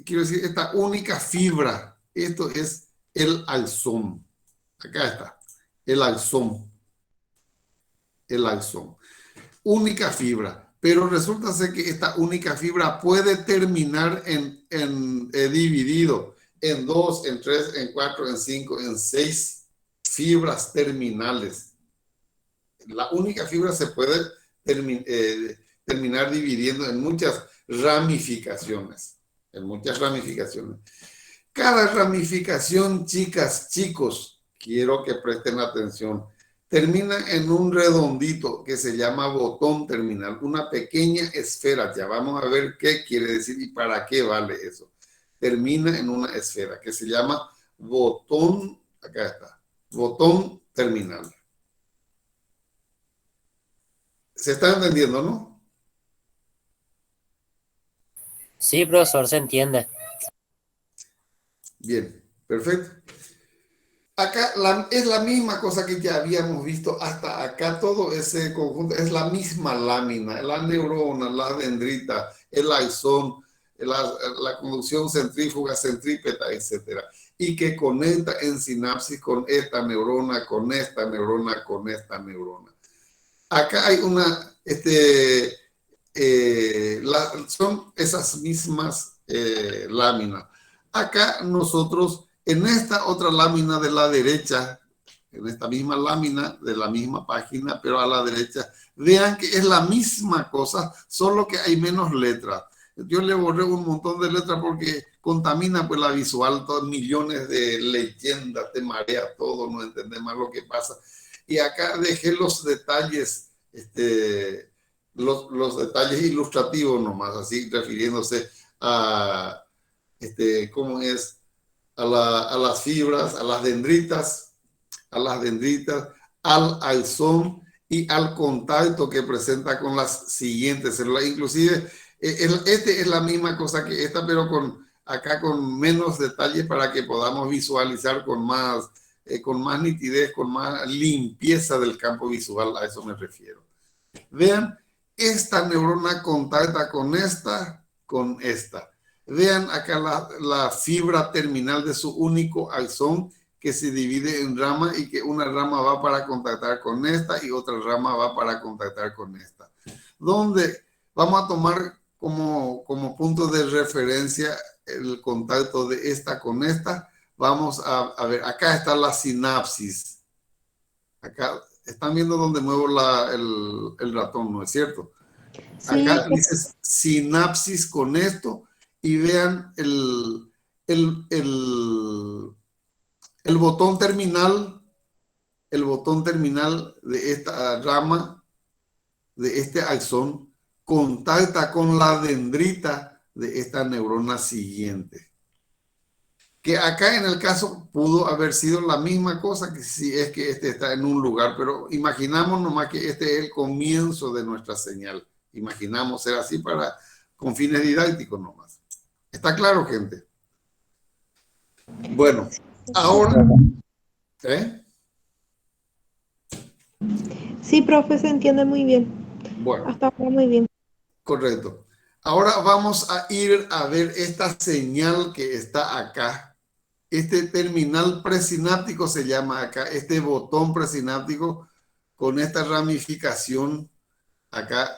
S1: quiero decir, esta única fibra. Esto es el alzón. Acá está, el alzón. El alzón. Única fibra. Pero resulta ser que esta única fibra puede terminar dividido en 2, en 3, en 4, en 5, en 6 fibras terminales. La única fibra se puede terminar dividiendo en muchas ramificaciones. En muchas ramificaciones. Cada ramificación, chicas, chicos, quiero que presten atención, termina en un redondito que se llama botón terminal, una pequeña esfera. Ya vamos a ver qué quiere decir y para qué vale eso. Termina en una esfera que se llama botón, acá está, botón terminal. ¿Se está entendiendo, no?
S6: Sí, profesor, se entiende.
S1: Bien, perfecto. Acá es la misma cosa que ya habíamos visto hasta acá, todo ese conjunto, es la misma lámina, la neurona, la dendrita, el axón, la conducción centrífuga, centrípeta, etcétera, y que conecta en sinapsis con esta neurona, con esta neurona, con esta neurona. Acá hay son esas mismas láminas. Acá nosotros, en esta otra lámina de la derecha, en esta misma lámina de la misma página, pero a la derecha, vean que es la misma cosa, solo que hay menos letras. Yo le borré un montón de letras porque contamina pues la visual, todos millones de leyendas, te marea todo, no entendés más lo que pasa. Y acá dejé los detalles, los detalles ilustrativos nomás, así refiriéndose a, ¿cómo es? A las fibras, a las dendritas, al alzón y al contacto que presenta con las siguientes células. Inclusive, es la misma cosa que esta, pero acá con menos detalles para que podamos visualizar con más nitidez, con más limpieza del campo visual, a eso me refiero. Vean, esta neurona contacta con esta. Vean acá la fibra terminal de su único axón que se divide en rama y que una rama va para contactar con esta y otra rama va para contactar con esta. Donde vamos a tomar como punto de referencia el contacto de esta con esta. Vamos a ver, acá está la sinapsis. Acá están viendo donde muevo el ratón, ¿no es cierto?
S3: Sí,
S1: Acá dice sinapsis con esto y vean el botón terminal, de esta rama, de este axón, contacta con la dendrita de esta neurona siguiente. Que acá en el caso pudo haber sido la misma cosa que si es que este está en un lugar, pero imaginamos nomás que este es el comienzo de nuestra señal. Imaginamos ser así con fines didácticos nomás. ¿Está claro, gente? Bueno, ahora...
S7: Sí, profe, se entiende muy bien.
S1: Bueno,
S7: Hasta ahora muy bien.
S1: correcto. Ahora vamos a ir a ver esta señal que está acá. Este terminal presináptico se llama acá, este botón presináptico con esta ramificación acá.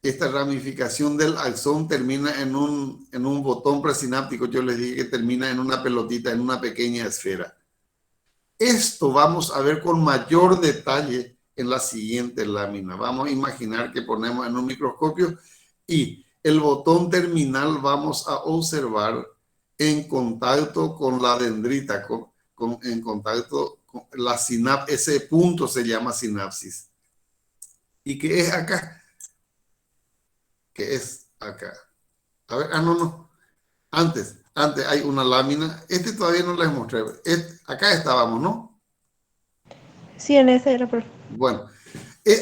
S1: Esta ramificación del axón termina en un botón presináptico. Yo les dije que termina en una pelotita, en una pequeña esfera. Esto vamos a ver con mayor detalle en la siguiente lámina. Vamos a imaginar que ponemos en un microscopio y el botón terminal vamos a observar en contacto con la dendrita, en contacto con la sinapsis. Ese punto se llama sinapsis. ¿Y qué es acá? que es acá. A ver, no. Antes hay una lámina. Todavía no les mostré. Acá estábamos, ¿no?
S7: Sí, en ese era, profe.
S1: Bueno,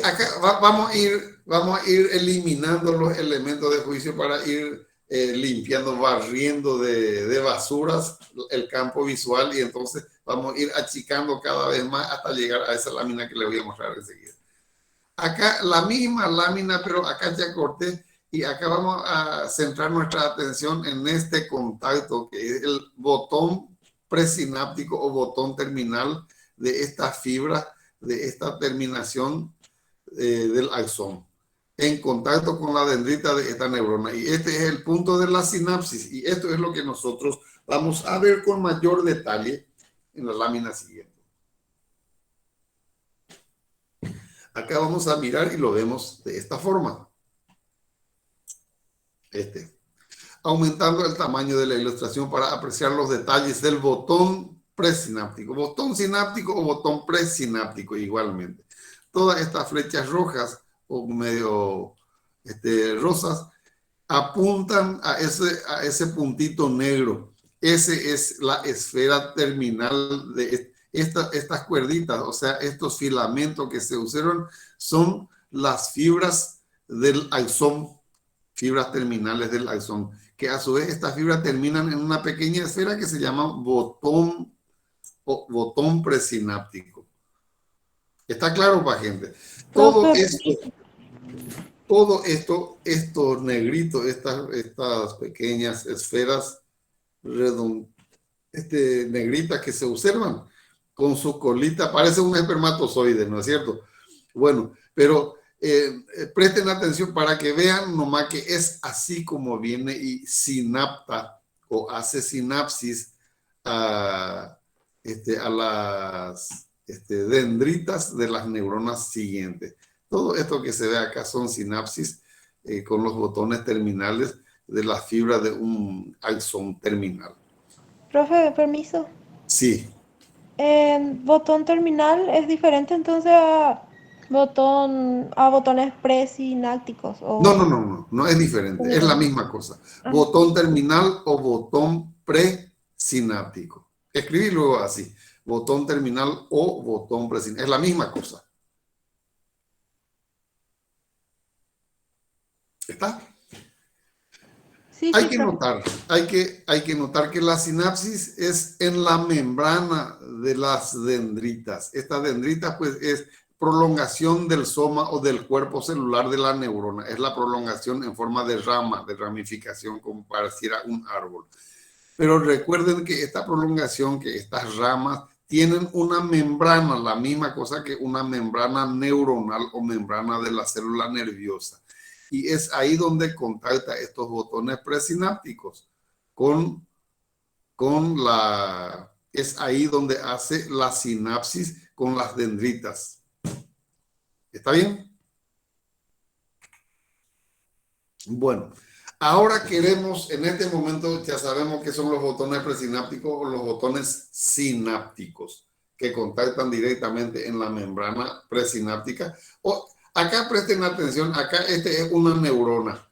S1: acá vamos a ir eliminando los elementos de juicio para ir limpiando, barriendo de basuras el campo visual, y entonces vamos a ir achicando cada vez más hasta llegar a esa lámina que les voy a mostrar enseguida. Acá la misma lámina, pero acá ya corté, y acá vamos a centrar nuestra atención en este contacto que es el botón presináptico o botón terminal de esta fibra, de esta terminación del axón, en contacto con la dendrita de esta neurona. Y este es el punto de la sinapsis, y esto es lo que nosotros vamos a ver con mayor detalle en la lámina siguiente. Acá vamos a mirar y lo vemos de esta forma. Aumentando el tamaño de la ilustración para apreciar los detalles del botón presináptico, botón sináptico o botón presináptico igualmente. Todas estas flechas rojas o medio rosas apuntan a ese puntito negro. Ese es la esfera terminal de estas cuerditas, o sea, estos filamentos que se usaron son las fibras del axón, fibras terminales del axón, que a su vez estas fibras terminan en una pequeña esfera que se llama botón o botón presináptico. ¿Está claro, pa' gente? Todo esto, estos negritos, estas pequeñas esferas negritas que se observan con su colita, parece un espermatozoide, ¿no es cierto? Bueno, pero presten atención para que vean nomás que es así como viene y sinapta o hace sinapsis a las dendritas de las neuronas siguientes. Todo esto que se ve acá son sinapsis con los botones terminales de las fibras de un axón terminal.
S7: Profe, permiso.
S1: Sí.
S7: En botón terminal es diferente entonces a botones presinápticos. ¿O?
S1: No es diferente, es la misma cosa. Botón terminal o botón presináptico. Escribí luego así, botón terminal o botón presináptico, es la misma cosa. ¿Está?
S7: Sí,
S1: Hay
S7: sí,
S1: que
S7: profe.
S1: hay que notar que la sinapsis es en la membrana de las dendritas. Esta dendrita pues es prolongación del soma o del cuerpo celular de la neurona. Es la prolongación en forma de rama, de ramificación, como pareciera un árbol. Pero recuerden que esta prolongación, que estas ramas tienen una membrana, la misma cosa que una membrana neuronal o membrana de la célula nerviosa. Y es ahí donde contacta estos botones presinápticos es ahí donde hace la sinapsis con las dendritas. ¿Está bien? Bueno, ahora queremos, en este momento ya sabemos que son los botones presinápticos o los botones sinápticos que contactan directamente en la membrana presináptica. Acá presten atención, acá es una neurona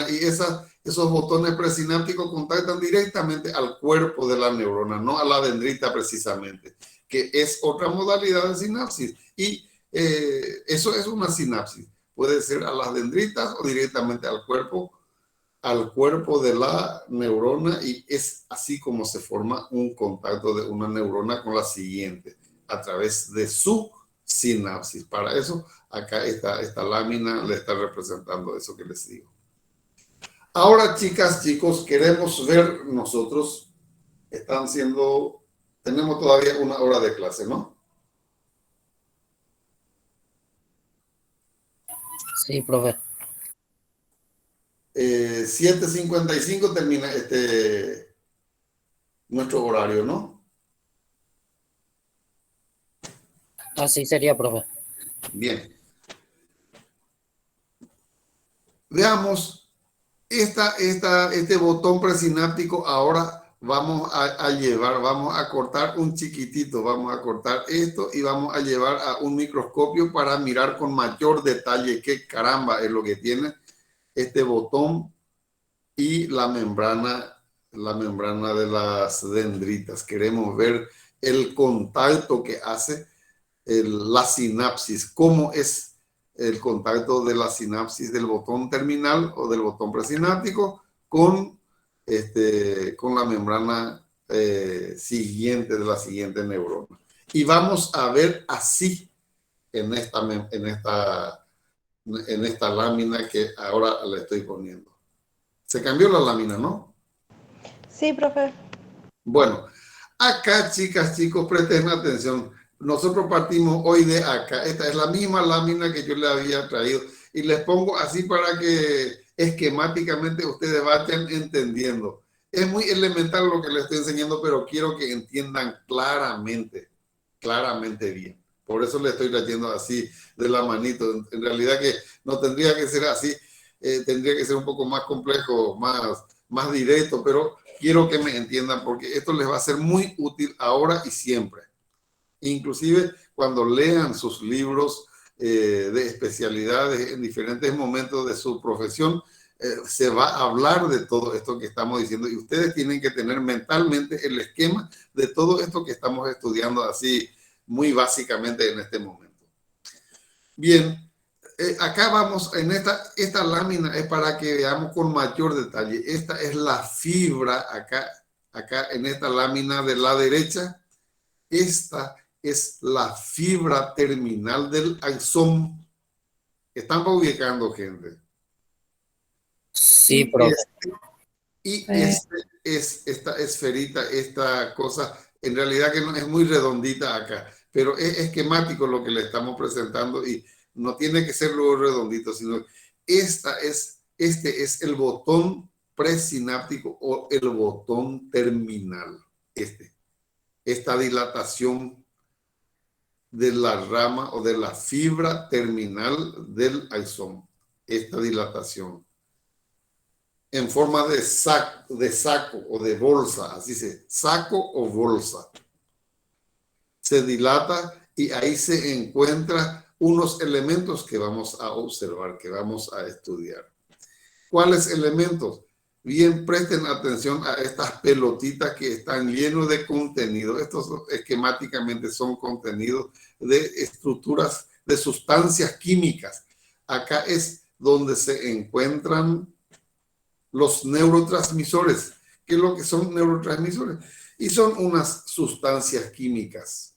S1: y esos botones presinápticos contactan directamente al cuerpo de la neurona, no a la dendrita precisamente, que es otra modalidad de sinapsis. Y eso es una sinapsis, puede ser a las dendritas o directamente al cuerpo de la neurona, y es así como se forma un contacto de una neurona con la siguiente, a través de su sinapsis. Para eso, acá esta lámina le está representando eso que les digo. Ahora, chicas, chicos, queremos ver nosotros, tenemos todavía una hora de clase, ¿no?
S6: Sí, profe.
S1: 7:55 termina nuestro horario, ¿no?
S6: Así sería, profe.
S1: Bien. Veamos este botón presináptico. Ahora vamos a cortar un chiquitito, vamos a cortar esto y vamos a llevar a un microscopio para mirar con mayor detalle qué caramba es lo que tiene este botón y la membrana de las dendritas. Queremos ver el contacto que hace la sinapsis, cómo es el contacto de la sinapsis del botón terminal o del botón presináptico con la membrana siguiente de la siguiente neurona. Y vamos a ver así en esta lámina que ahora le estoy poniendo. Se cambió la lámina, ¿no?
S7: Sí, profe.
S1: Bueno, acá, chicas, chicos, presten atención. Nosotros partimos hoy de acá. Esta es la misma lámina que yo le había traído. Y les pongo así para que esquemáticamente ustedes vayan entendiendo. Es muy elemental lo que les estoy enseñando, pero quiero que entiendan claramente bien. Por eso le estoy trayendo así de la manito. En realidad que no tendría que ser así. Tendría que ser un poco más complejo, más directo, pero quiero que me entiendan porque esto les va a ser muy útil ahora y siempre. Inclusive cuando lean sus libros de especialidades en diferentes momentos de su profesión, se va a hablar de todo esto que estamos diciendo y ustedes tienen que tener mentalmente el esquema de todo esto que estamos estudiando así muy básicamente en este momento. Bien, acá vamos, en esta lámina es para que veamos con mayor detalle. Esta es la fibra acá en esta lámina de la derecha. Esta es la fibra terminal del axón. Están ubicando, gente.
S6: Sí, profe.
S1: Esta esferita, esta cosa, en realidad que no es muy redondita acá, pero es esquemático lo que le estamos presentando y no tiene que ser luego redondito, sino este es el botón presináptico o el botón terminal. Esta dilatación de la rama o de la fibra terminal del axón. Esta dilatación en forma de saco o de bolsa, así saco o bolsa. Se dilata y ahí se encuentran unos elementos que vamos a observar, que vamos a estudiar. ¿Cuáles elementos? Bien, presten atención a estas pelotitas que están llenos de contenido. Estos esquemáticamente son contenidos de estructuras, de sustancias químicas. Acá es donde se encuentran los neurotransmisores. ¿Qué es lo que son neurotransmisores? Y son unas sustancias químicas.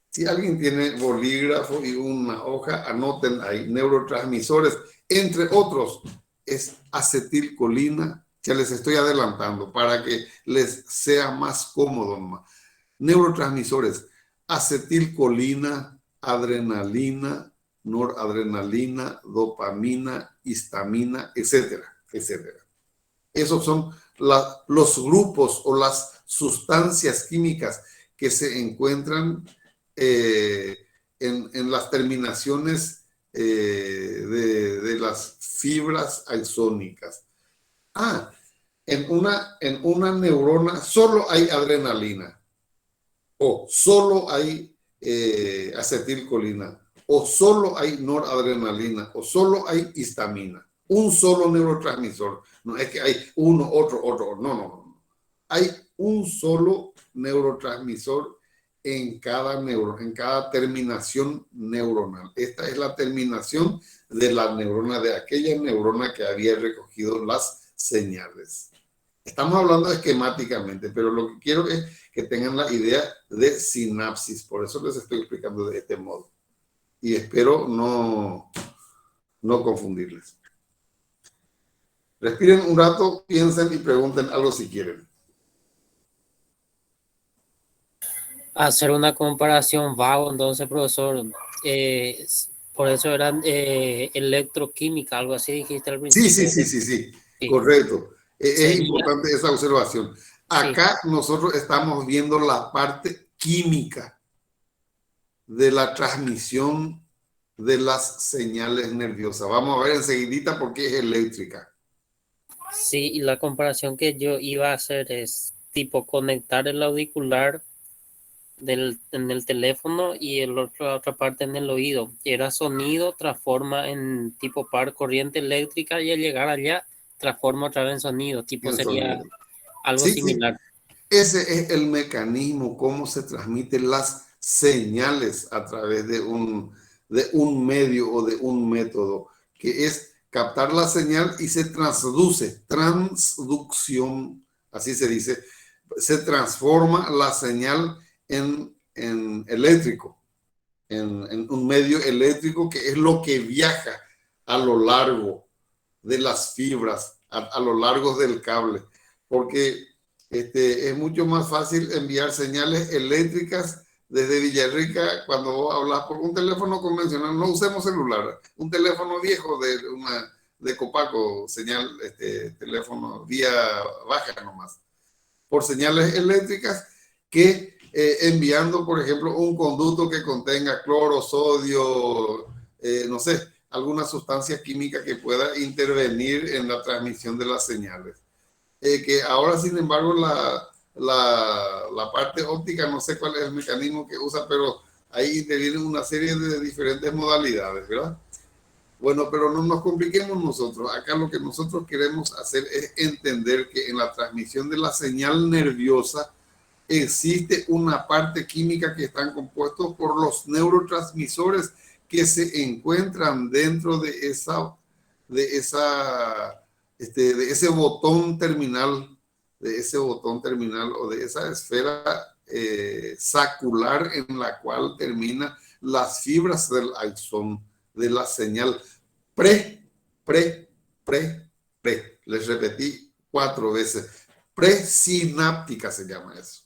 S1: Si alguien tiene bolígrafo y una hoja, anoten ahí, neurotransmisores, entre otros, es acetilcolina, que les estoy adelantando para que les sea más cómodo. Neurotransmisores, acetilcolina, adrenalina, noradrenalina, dopamina, histamina, etcétera, etcétera. Esos son los grupos o las sustancias químicas que se encuentran en las terminaciones de las fibras axónicas. En una neurona solo hay adrenalina, o solo hay acetilcolina, o solo hay noradrenalina, o solo hay histamina. Un solo neurotransmisor. No es que hay uno, otro. No. Hay un solo neurotransmisor en cada terminación neuronal. Esta es la terminación de la neurona, de aquella neurona que había recogido las señales. Estamos hablando esquemáticamente, pero lo que quiero es que tengan la idea de sinapsis. Por eso les estoy explicando de este modo. Y espero no confundirles. Respiren un rato, piensen y pregunten algo si quieren.
S6: Hacer una comparación vago, entonces, profesor. Por eso era electroquímica, algo así dijiste al principio.
S1: Sí. Correcto. Es importante esa observación. Acá nosotros estamos viendo la parte química de la transmisión de las señales nerviosas. Vamos a ver enseguidita por qué es eléctrica.
S6: Sí, y la comparación que yo iba a hacer es tipo conectar el auricular en el teléfono y la otra parte en el oído. Era sonido, transforma en tipo par corriente eléctrica y al llegar allá transforma otra vez en sonido. Tipo
S1: El
S6: sería
S1: sonido.
S6: algo
S1: Sí, sí.
S6: similar.
S1: Ese es el mecanismo, cómo se transmiten las señales a través de un medio o de un método, que es captar la señal y se transduce, transducción, así se dice, se transforma la señal en eléctrico, en un medio eléctrico que es lo que viaja a lo largo de las fibras, a lo largo del cable, porque es mucho más fácil enviar señales eléctricas desde Villarrica cuando vos hablas por un teléfono convencional. No usemos celular, un teléfono viejo de Copaco, señal, teléfono vía baja nomás, por señales eléctricas que enviando, por ejemplo, un conducto que contenga cloro, sodio, no sé, alguna sustancia química que pueda intervenir en la transmisión de las señales. Que ahora, sin embargo, la parte óptica, no sé cuál es el mecanismo que usa, pero ahí intervienen una serie de diferentes modalidades, ¿verdad? Bueno, pero no nos compliquemos nosotros. Acá lo que nosotros queremos hacer es entender que en la transmisión de la señal nerviosa existe una parte química que están compuestos por los neurotransmisores que se encuentran dentro de ese botón terminal, o de esa esfera sacular en la cual terminan las fibras del axón, de la señal pre. Les repetí 4 veces. Presináptica se llama eso.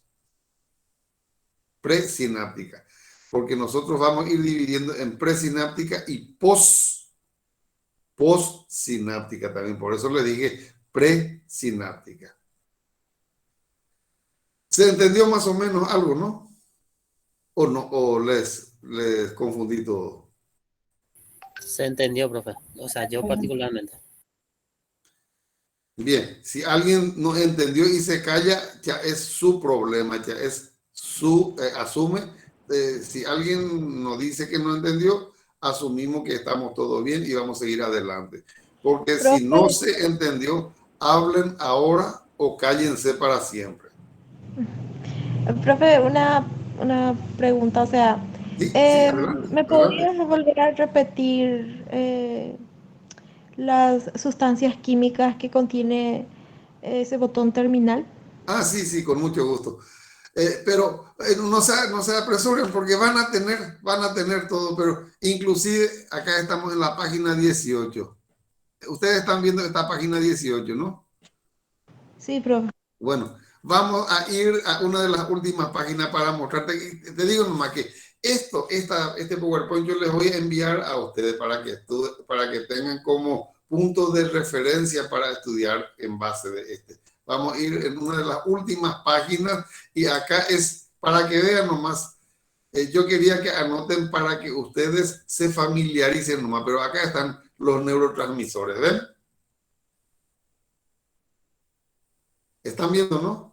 S1: Presináptica. Porque nosotros vamos a ir dividiendo en presináptica y postsináptica también. Por eso le dije presináptica. ¿Se entendió más o menos algo, no? ¿O no? ¿O les confundí todo?
S6: Se entendió, profe. O sea, yo particularmente.
S1: Bien, si alguien no entendió y se calla, ya es su problema, ya es asume. Si alguien nos dice que no entendió, asumimos que estamos todo bien y vamos a seguir adelante. Porque
S7: Profe.
S1: si no se entendió, hablen ahora o cállense para siempre.
S7: Profe, una pregunta, o sea,
S1: Sí, adelante,
S7: ¿me
S1: adelante.
S7: podrías volver a repetir las sustancias químicas que contiene ese botón terminal?
S1: Ah, sí, con mucho gusto. Pero no se apresuren porque van a tener todo, pero inclusive acá estamos en la página 18. Ustedes están viendo esta página 18, ¿no?
S7: Sí, profe.
S1: Bueno, vamos a ir a una de las últimas páginas para mostrarte. Te digo nomás que este PowerPoint yo les voy a enviar a ustedes para que tengan como punto de referencia para estudiar en base de este. Vamos a ir en una de las últimas páginas y acá es para que vean nomás. Yo quería que anoten para que ustedes se familiaricen nomás, pero acá están los neurotransmisores, ¿ven? ¿Están viendo, no?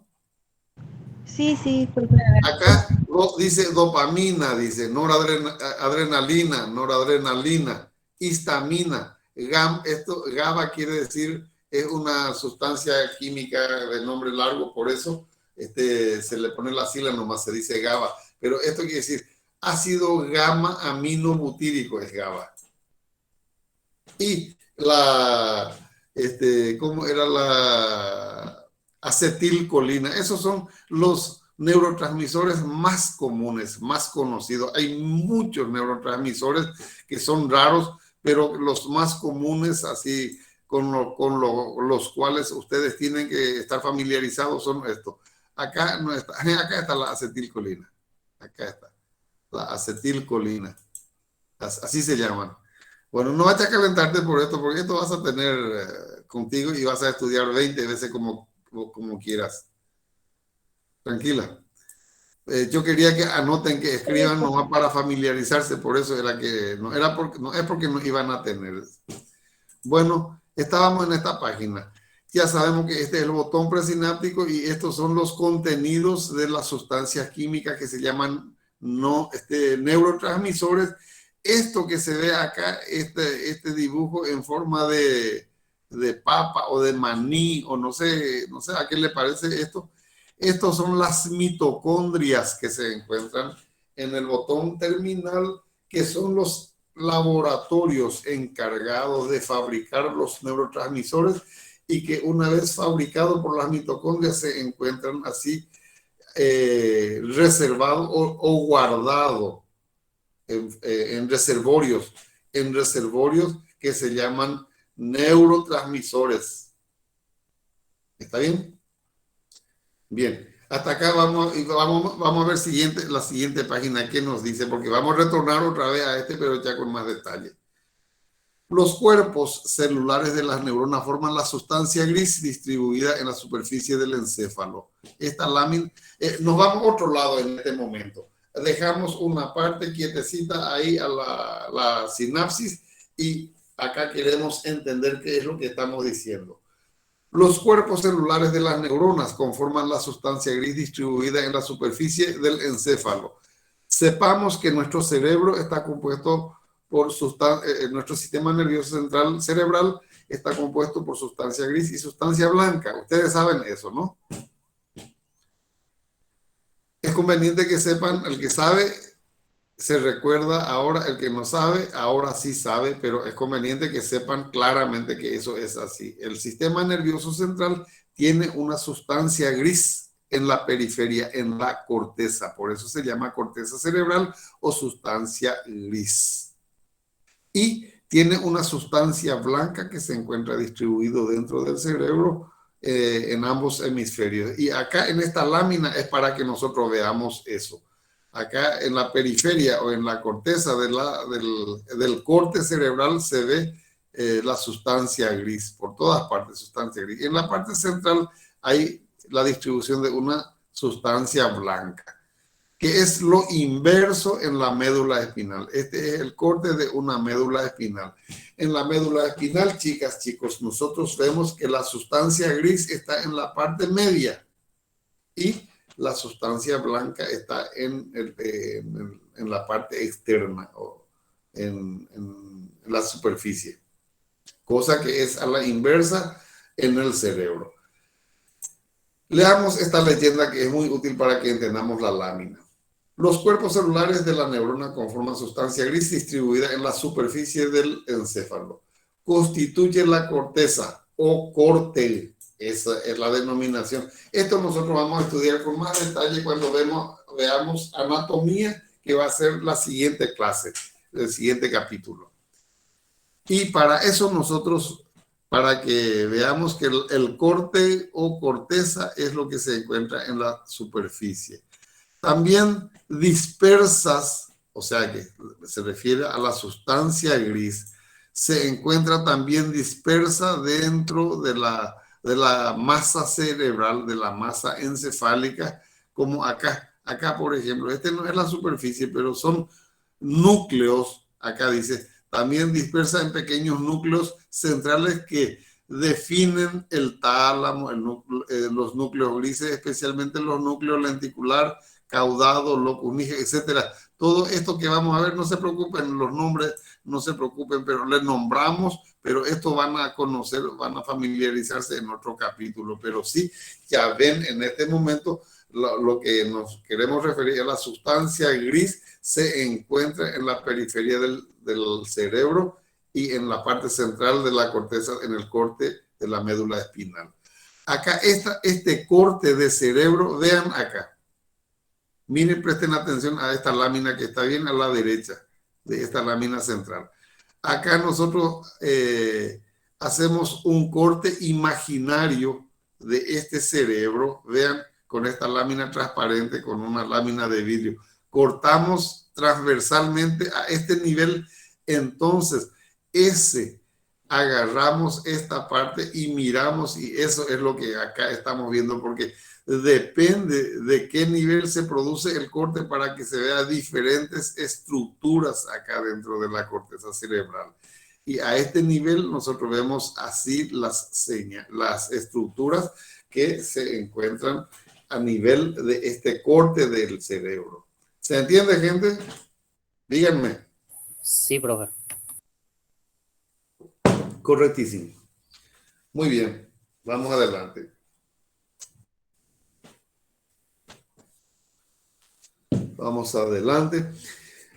S7: Sí, profe.
S1: Acá dice dopamina, dice noradrenalina, histamina, GABA quiere decir, es una sustancia química de nombre largo, por eso se le pone la sílaba nomás, se dice GABA, pero esto quiere decir ácido gamma aminobutírico es GABA. Y ¿cómo era la acetilcolina? Esos son los neurotransmisores más comunes, más conocidos. Hay muchos neurotransmisores que son raros, pero los más comunes, así con los cuales ustedes tienen que estar familiarizados, son estos. Acá está la acetilcolina. Acá está la acetilcolina. Así se llaman. Bueno, no vayas a calentarte por esto, porque esto vas a tener contigo y vas a estudiar 20 veces como quieras. Tranquila. Yo quería que anoten, que escriban nomás para familiarizarse, por eso era que no es porque no iban a tener. Bueno, estábamos en esta página ya sabemos que este es el botón presináptico y estos son los contenidos de las sustancias químicas que se llaman neurotransmisores. Esto que se ve acá, este dibujo en forma de papa o de maní o no sé a qué le parece esto. Estos son las mitocondrias que se encuentran en el botón terminal, que son los laboratorios encargados de fabricar los neurotransmisores y que una vez fabricados por las mitocondrias se encuentran así reservados o guardados en reservorios que se llaman neurotransmisores. ¿Está bien? Bien, hasta acá vamos a ver la siguiente página que nos dice, porque vamos a retornar otra vez a pero ya con más detalle. Los cuerpos celulares de las neuronas forman la sustancia gris distribuida en la superficie del encéfalo. Esta lámina, nos vamos a otro lado en este momento. Dejamos una parte quietecita ahí a la sinapsis y acá queremos entender qué es lo que estamos diciendo. Los cuerpos celulares de las neuronas conforman la sustancia gris distribuida en la superficie del encéfalo. Sepamos que nuestro cerebro está compuesto por nuestro sistema nervioso central cerebral está compuesto por sustancia gris y sustancia blanca. Ustedes saben eso, ¿no? Es conveniente que sepan, el que sabe se recuerda ahora, el que no sabe ahora sí sabe, pero es conveniente que sepan claramente que eso es así. El sistema nervioso central tiene una sustancia gris en la periferia, en la corteza, por eso se llama corteza cerebral o sustancia gris. Y tiene una sustancia blanca que se encuentra distribuido dentro del cerebro en ambos hemisferios. Y acá en esta lámina es para que nosotros veamos eso. Acá en la periferia o en la corteza del corte cerebral se ve la sustancia gris, por todas partes sustancia gris. Y en la parte central hay la distribución de una sustancia blanca, que es lo inverso en la médula espinal. Este es el corte de una médula espinal. En la médula espinal, chicas, chicos, nosotros vemos que la sustancia gris está en la parte media y la sustancia blanca está en la parte externa o en la superficie, cosa que es a la inversa en el cerebro. Leamos esta leyenda que es muy útil para que entendamos la lámina. Los cuerpos celulares de la neurona conforman sustancia gris distribuida en la superficie del encéfalo. Constituye la corteza o corte. Esa es la denominación. Esto nosotros vamos a estudiar con más detalle cuando veamos anatomía, que va a ser la siguiente clase, el siguiente capítulo. Y para eso nosotros, para que veamos que el corte o corteza es lo que se encuentra en la superficie. También dispersas, o sea que se refiere a la sustancia gris, se encuentra también dispersa dentro de la masa cerebral, de la masa encefálica, como acá. Acá, por ejemplo, este no es la superficie, pero son núcleos, acá dice, también dispersa en pequeños núcleos centrales que definen el tálamo, los núcleos grises, especialmente los núcleos lenticular, caudado, locus niger, etcétera. Todo esto que vamos a ver, no se preocupen, los nombres no se preocupen, pero les nombramos, pero esto van a conocer, van a familiarizarse en otro capítulo, pero sí, ya ven en este momento lo que nos queremos referir a la sustancia gris se encuentra en la periferia del cerebro y en la parte central de la corteza, en el corte de la médula espinal. Acá este corte de cerebro, vean acá. Miren, presten atención a esta lámina que está bien a la derecha de esta lámina central. Acá nosotros hacemos un corte imaginario de este cerebro. Vean, con esta lámina transparente, con una lámina de vidrio. Cortamos transversalmente a este nivel. Entonces, agarramos esta parte y miramos, y eso es lo que acá estamos viendo, porque depende de qué nivel se produce el corte para que se vea diferentes estructuras acá dentro de la corteza cerebral. Y a este nivel nosotros vemos así las estructuras que se encuentran a nivel de este corte del cerebro. ¿Se entiende, gente? Díganme.
S6: Sí, profe.
S1: Correctísimo. Muy bien, vamos adelante. Vamos adelante.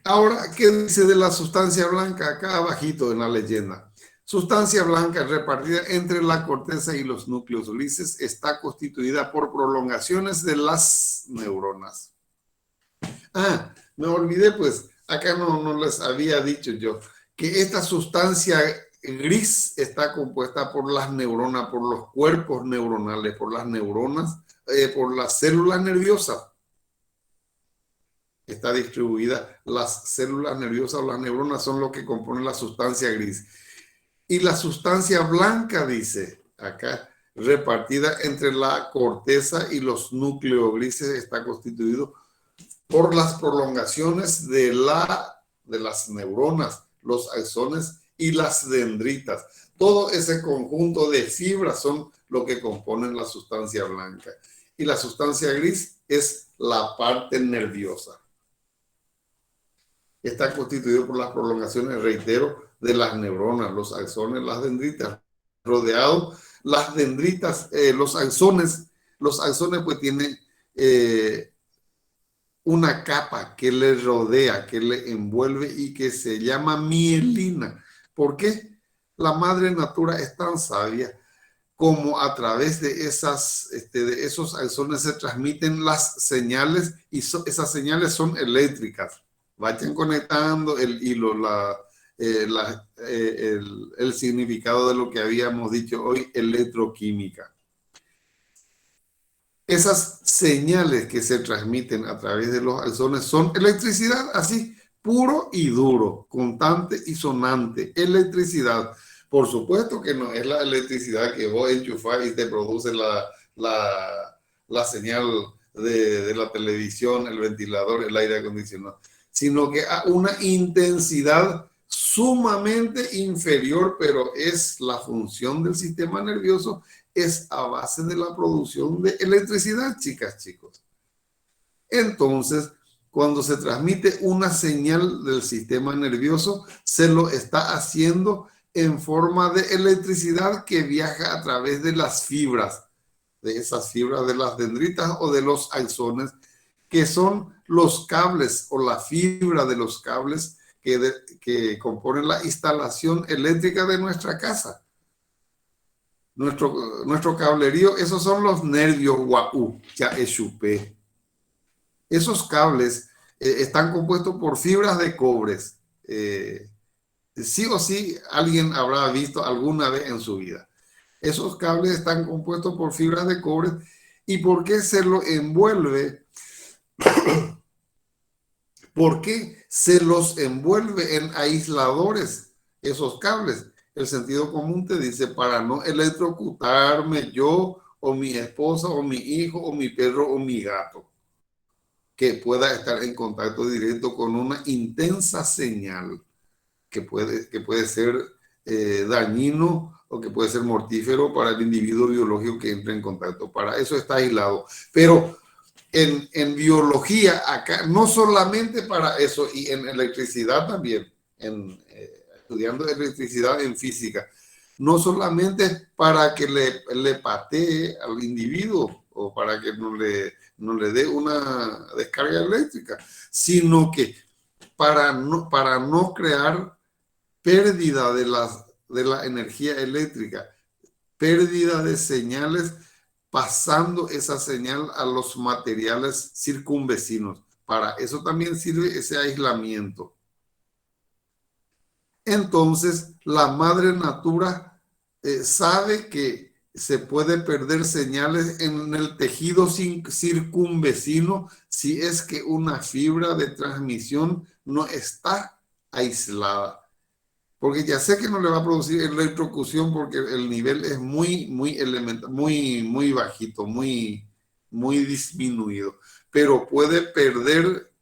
S1: Ahora, ¿qué dice de la sustancia blanca? Acá abajito en la leyenda. Sustancia blanca repartida entre la corteza y los núcleos grises está constituida por prolongaciones de las neuronas. Ah, me olvidé, pues, acá no les había dicho yo que esta sustancia gris está compuesta por las neuronas, por los cuerpos neuronales, por las neuronas, por las células nerviosas. Está distribuida, las células nerviosas o las neuronas son lo que componen la sustancia gris. Y la sustancia blanca, dice acá, repartida entre la corteza y los núcleos grises, está constituido por las prolongaciones de las neuronas, los axones y las dendritas. Todo ese conjunto de fibras son lo que componen la sustancia blanca. Y la sustancia gris es la parte nerviosa. Está constituido por las prolongaciones, reitero, de las neuronas, los axones, las dendritas. Rodeado, las dendritas, los axones pues tienen una capa que le rodea, que le envuelve y que se llama mielina. ¿Por qué? La madre natura es tan sabia como a través de esos axones se transmiten las señales y esas señales son eléctricas. Vayan conectando el hilo, el significado de lo que habíamos dicho hoy, electroquímica. Esas señales que se transmiten a través de los axones son electricidad, así, puro y duro, contante y sonante, electricidad. Por supuesto que no es la electricidad que vos enchufás y te produce la señal de la televisión, el ventilador, el aire acondicionado, sino que a una intensidad sumamente inferior, pero es la función del sistema nervioso, es a base de la producción de electricidad, chicas, chicos. Entonces, cuando se transmite una señal del sistema nervioso, se lo está haciendo en forma de electricidad que viaja a través de las fibras, de esas fibras de las dendritas o de los axones, que son los cables o la fibra de los cables que componen la instalación eléctrica de nuestra casa. Nuestro cablerío, esos son los nervios guau, ya es chupé. Esos cables están compuestos por fibras de cobre. Sí o sí, alguien habrá visto alguna vez en su vida. Esos cables están compuestos por fibras de cobre. ¿Y por qué se lo envuelve? ¿Por qué se los envuelve en aisladores esos cables? El sentido común te dice para no electrocutarme yo o mi esposa o mi hijo o mi perro o mi gato, que pueda estar en contacto directo con una intensa señal que puede ser dañino o que puede ser mortífero para el individuo biológico que entre en contacto. Para eso está aislado. Pero en biología, acá, no solamente para eso, y en electricidad también, estudiando electricidad en física, no solamente para que le patee al individuo o para que no le dé una descarga eléctrica, sino que para no crear pérdida de la energía eléctrica, pérdida de señales, pasando esa señal a los materiales circunvecinos. Para eso también sirve ese aislamiento. Entonces, la madre natura sabe que se puede perder señales en el tejido circunvecino si es que una fibra de transmisión no está aislada. Porque ya sé que no le va a producir electrocución porque el nivel es muy elemental, muy bajito, muy disminuido. Pero puede perder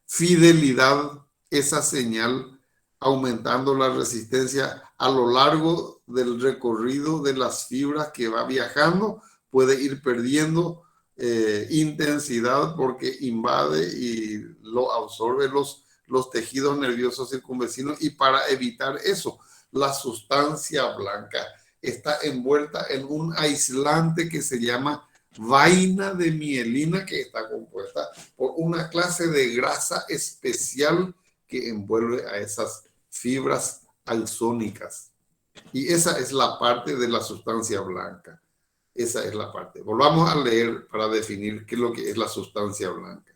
S1: fidelidad esa señal, aumentando la resistencia a lo largo del recorrido de las fibras que va viajando, puede ir perdiendo intensidad porque invade y lo absorbe los tejidos nerviosos circunvecinos, y para evitar eso, la sustancia blanca está envuelta en un aislante que se llama vaina de mielina, que está compuesta por una clase de grasa especial que envuelve a esas fibras alzónicas. Y esa es la parte de la sustancia blanca. Esa es la parte. Volvamos a leer para definir qué es lo que es la sustancia blanca.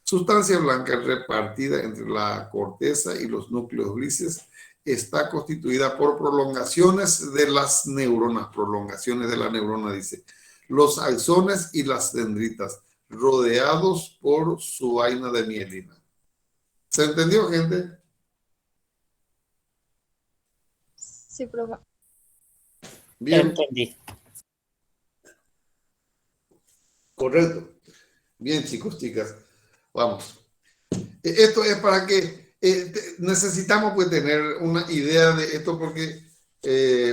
S1: Sustancia blanca repartida entre la corteza y los núcleos grises está constituida por prolongaciones de las neuronas, prolongaciones de la neurona, dice, los axones y las dendritas, rodeados por su vaina de mielina. ¿Se entendió, gente?
S3: Sí, profe.
S1: Bien.
S6: Entendí.
S1: Correcto. Bien, chicos, chicas. Vamos. Esto es para que necesitamos pues tener una idea de esto, porque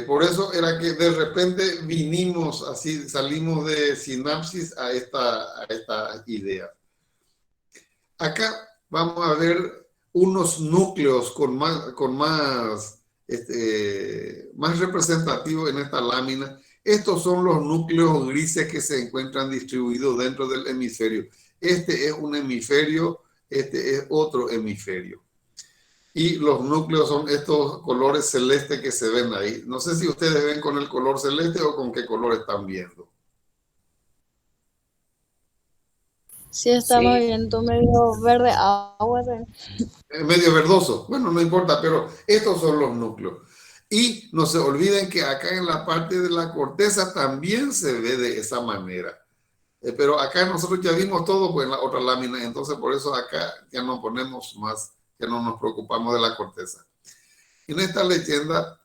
S1: por eso era que de repente vinimos así, salimos de sinapsis a esta idea. Acá vamos a ver unos núcleos más representativos en esta lámina. Estos son los núcleos grises que se encuentran distribuidos dentro del hemisferio. Este es un hemisferio, este es otro hemisferio. Y los núcleos son estos colores celestes que se ven ahí. No sé si ustedes ven con el color celeste o con qué color están viendo.
S3: Sí, estamos
S6: Sí.
S3: viendo medio verde agua.
S1: Medio verdoso. Bueno, no importa, pero estos son los núcleos. Y no se olviden que acá en la parte de la corteza también se ve de esa manera. Pero acá nosotros ya vimos todo pues, en la otra lámina, entonces por eso acá ya no ponemos más, ya no nos preocupamos de la corteza. En esta leyenda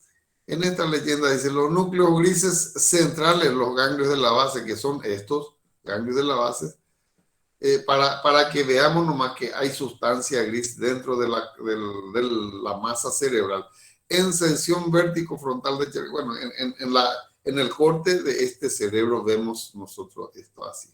S1: dice los núcleos grises centrales, los ganglios de la base, que son estos ganglios de la base, para que veamos nomás que hay sustancia gris dentro de la masa cerebral. En sección vértico-frontal de bueno, en el corte de este cerebro vemos nosotros esto así.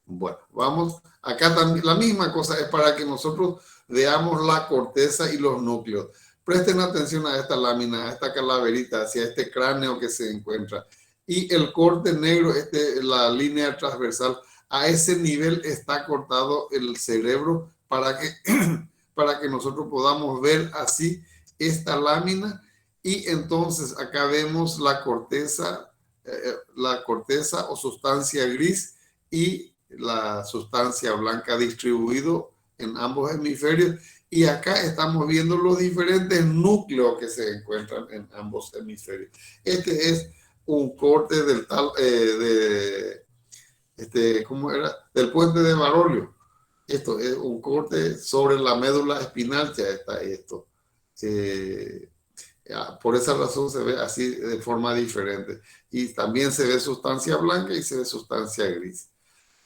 S1: Bueno, vamos. Acá también la misma cosa es para que nosotros veamos la corteza y los núcleos. Presten atención a esta lámina, a esta calaverita, hacia este cráneo que se encuentra. Y el corte negro, la línea transversal, a ese nivel está cortado el cerebro para que nosotros podamos ver así esta lámina. Y entonces acá vemos la corteza o sustancia gris y la sustancia blanca distribuido en ambos hemisferios. Y acá estamos viendo los diferentes núcleos que se encuentran en ambos hemisferios. Este es un corte ¿cómo era? Del puente de Barolio. Esto es un corte sobre la médula espinal, ya está esto. Por esa razón se ve así de forma diferente. Y también se ve sustancia blanca y se ve sustancia gris.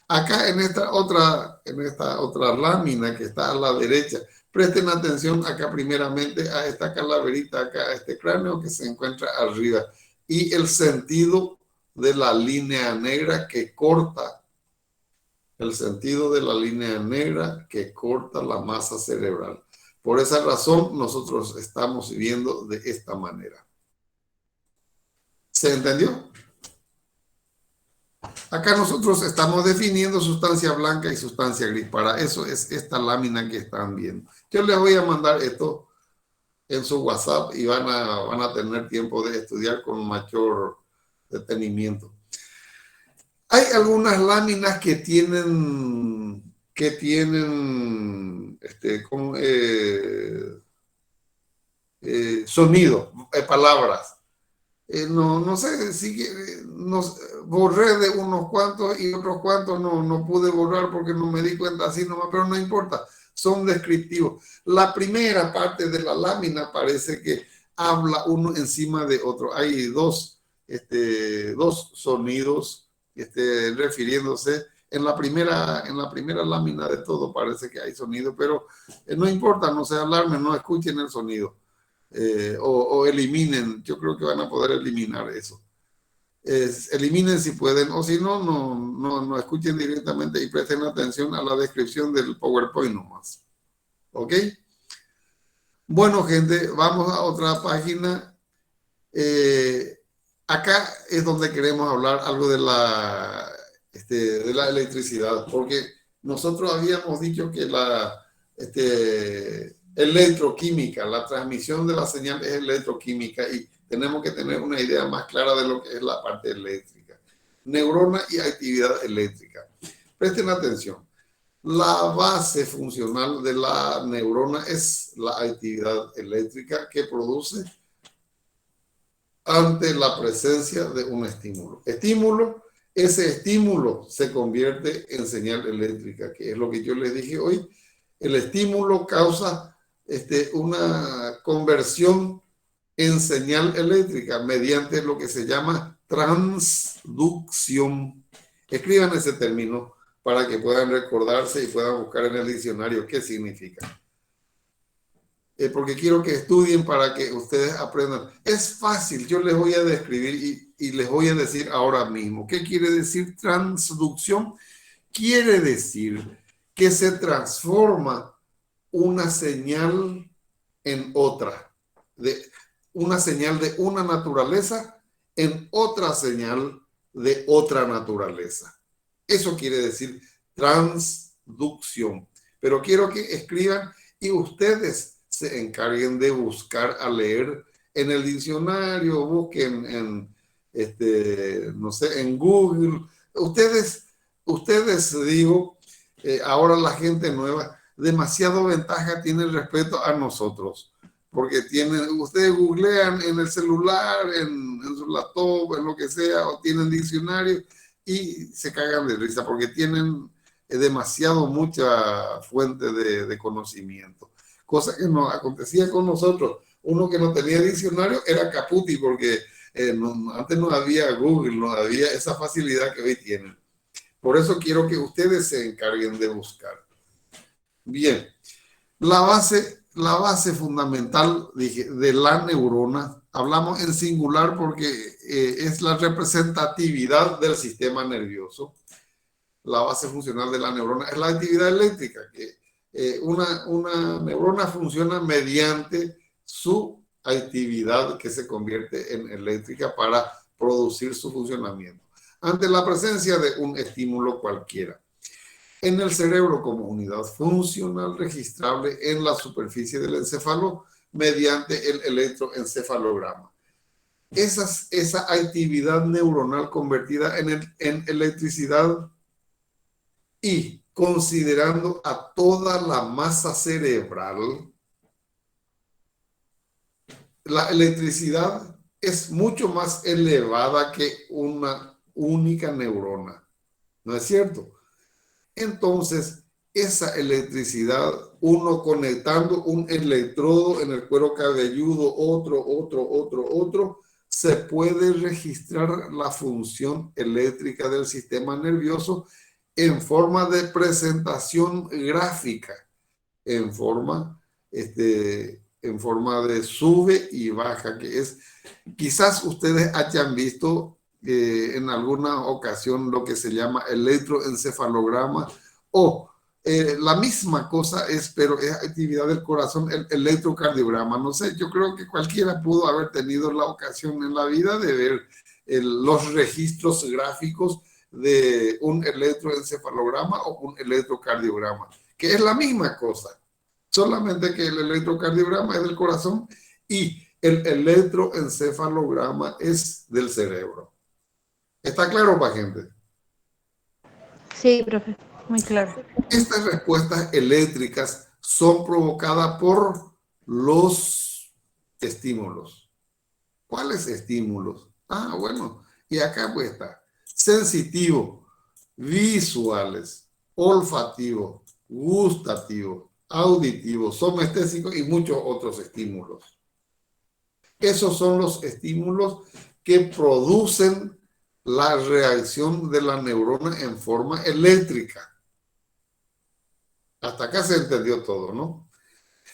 S1: Acá en esta otra lámina que está a la derecha, presten atención acá primeramente a esta calaverita, acá a este cráneo que se encuentra arriba y el sentido de la línea negra que corta, la masa cerebral. Por esa razón nosotros estamos viendo de esta manera. ¿Se entendió? Acá nosotros estamos definiendo sustancia blanca y sustancia gris. Para eso es esta lámina que están viendo. Yo les voy a mandar esto en su WhatsApp y van a tener tiempo de estudiar con mayor detenimiento. Hay algunas láminas que tienen sonido, palabras. No sé si borré de unos cuantos y otros cuantos no pude borrar porque no me di cuenta así nomás, pero no importa, son descriptivos. La primera parte de la lámina parece que habla uno encima de otro. Hay dos sonidos refiriéndose en la primera lámina de todo parece que hay sonido, pero no importa, no se alarmen, no escuchen el sonido o eliminen. Yo creo que van a poder eliminar eso. Eliminen si pueden, o si no, no escuchen directamente y presten atención a la descripción del PowerPoint nomás. ¿Ok? Bueno, gente, vamos a otra página. Acá es donde queremos hablar algo de la electricidad, porque nosotros habíamos dicho que la electroquímica, la transmisión de la señal es electroquímica y tenemos que tener una idea más clara de lo que es la parte eléctrica. Neurona y actividad eléctrica. Presten atención. La base funcional de la neurona es la actividad eléctrica que produce ante la presencia de un estímulo. Ese estímulo se convierte en señal eléctrica, que es lo que yo les dije hoy. El estímulo causa una conversión en señal eléctrica mediante lo que se llama transducción. Escriban ese término para que puedan recordarse y puedan buscar en el diccionario qué significa. Porque quiero que estudien para que ustedes aprendan. Es fácil, yo les voy a describir y les voy a decir ahora mismo. ¿Qué quiere decir transducción? Quiere decir que se transforma una señal en otra, una señal de una naturaleza en otra señal de otra naturaleza. Eso quiere decir transducción. Pero quiero que escriban y ustedes se encarguen de buscar a leer en el diccionario, busquen en, no sé, en Google. Ustedes digo, ahora la gente nueva, demasiado ventaja tiene respecto a nosotros, porque ustedes googlean en el celular, en su laptop, en lo que sea, o tienen diccionario y se cagan de risa porque tienen mucha fuente de conocimiento. Cosa que no acontecía con nosotros. Uno que no tenía diccionario era caputi porque antes no había Google, no había esa facilidad que hoy tienen. Por eso quiero que ustedes se encarguen de buscar. Bien, la base fundamental de la neurona, hablamos en singular porque es la representatividad del sistema nervioso. La base funcional de la neurona es la actividad eléctrica, que una neurona funciona mediante su actividad que se convierte en eléctrica para producir su funcionamiento ante la presencia de un estímulo cualquiera en el cerebro como unidad funcional registrable en la superficie del encéfalo mediante el electroencefalograma. Esa actividad neuronal convertida en electricidad y considerando a toda la masa cerebral, la electricidad es mucho más elevada que una única neurona, ¿no es cierto? Entonces, esa electricidad, uno conectando un electrodo en el cuero cabelludo, otro, se puede registrar la función eléctrica del sistema nervioso en forma de presentación gráfica, en forma de sube y baja, que es, quizás ustedes hayan visto en alguna ocasión lo que se llama electroencefalograma o la misma cosa pero es actividad del corazón, el electrocardiograma. No sé, yo creo que cualquiera pudo haber tenido la ocasión en la vida de ver los registros gráficos de un electroencefalograma o un electrocardiograma, que es la misma cosa, solamente que el electrocardiograma es del corazón y el electroencefalograma es del cerebro. ¿Está claro para gente?
S7: Sí, profe, muy claro.
S1: Estas respuestas eléctricas son provocadas por los estímulos. ¿Cuáles estímulos? Ah, bueno, y acá pues está. Sensitivo, visuales, olfativo, gustativo, auditivo, somestésico y muchos otros estímulos. Esos son los estímulos que producen la reacción de la neurona en forma eléctrica. Hasta acá se entendió todo, ¿no?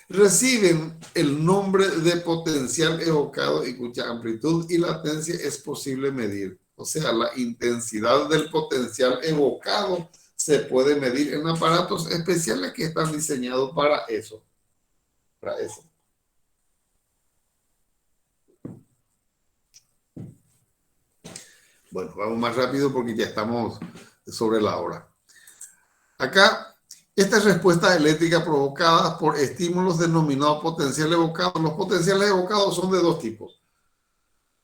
S1: Reciben el nombre de potencial evocado y cuya amplitud y latencia es posible medir. O sea, la intensidad del potencial evocado se puede medir en aparatos especiales que están diseñados para eso. Para eso. Bueno, vamos más rápido porque ya estamos sobre la hora. Acá, esta es respuesta eléctrica provocada por estímulos denominados potencial evocado. Los potenciales evocados son de dos tipos.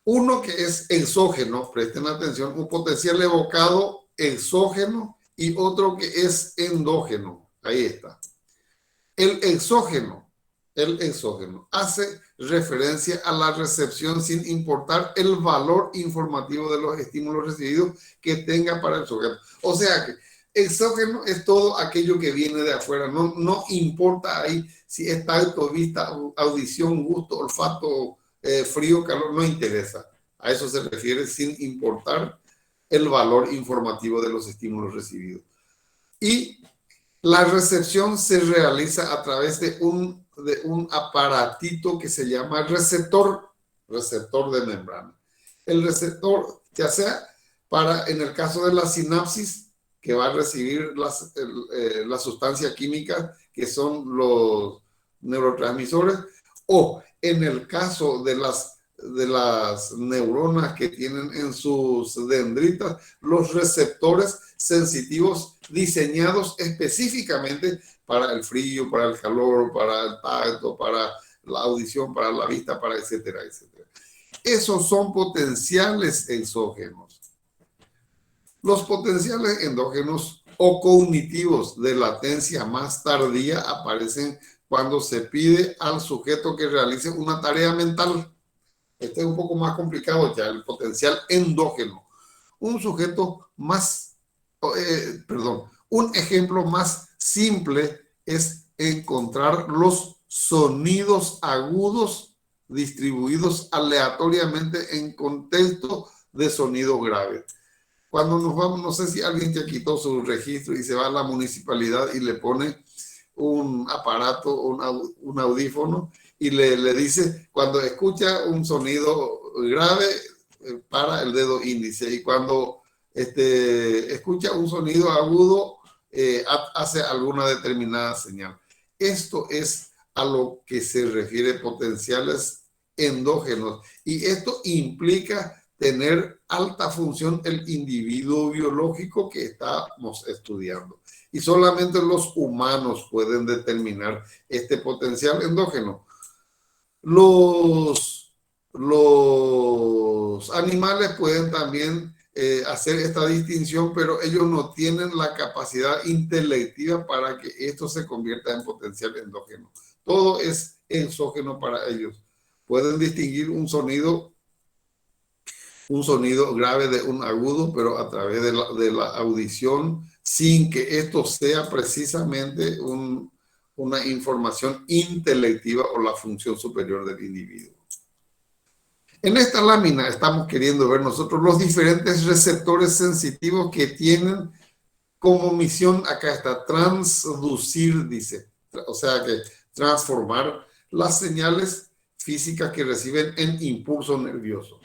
S1: Uno que es exógeno, presten atención, un potencial evocado exógeno y otro que es endógeno. Ahí está. El exógeno hace referencia a la recepción sin importar el valor informativo de los estímulos recibidos que tenga para el sujeto. O sea que exógeno es todo aquello que viene de afuera, no importa ahí si es tacto, vista, audición, gusto, olfato, frío, calor, no interesa. A eso se refiere sin importar el valor informativo de los estímulos recibidos. Y la recepción se realiza a través de un aparatito que se llama receptor de membrana. El receptor, ya sea en el caso de la sinapsis, que va a recibir la sustancia química que son los neurotransmisores, o en el caso de las neuronas que tienen en sus dendritas los receptores sensitivos diseñados específicamente para el frío, para el calor, para el tacto, para la audición, para la vista, para etcétera, etcétera. Esos son potenciales exógenos. Los potenciales endógenos o cognitivos de latencia más tardía aparecen cuando se pide al sujeto que realice una tarea mental. Este es un poco más complicado ya, el potencial endógeno. Un ejemplo más simple es encontrar los sonidos agudos distribuidos aleatoriamente en contexto de sonido grave. Cuando nos vamos, no sé si alguien ya quitó su registro y se va a la municipalidad y le pone un aparato, un audífono y le dice, cuando escucha un sonido grave, para el dedo índice, y cuando escucha un sonido agudo, hace alguna determinada señal. Esto es a lo que se refiere potenciales endógenos, y esto implica tener alta función el individuo biológico que estamos estudiando. Y solamente los humanos pueden determinar este potencial endógeno. Los animales pueden también hacer esta distinción, pero ellos no tienen la capacidad intelectiva para que esto se convierta en potencial endógeno. Todo es exógeno para ellos. Pueden distinguir un sonido grave de un agudo, pero a través de la audición, sin que esto sea precisamente una información intelectiva o la función superior del individuo. En esta lámina estamos queriendo ver nosotros los diferentes receptores sensitivos que tienen como misión, acá está, transducir, dice, o sea que transformar las señales físicas que reciben en impulso nervioso.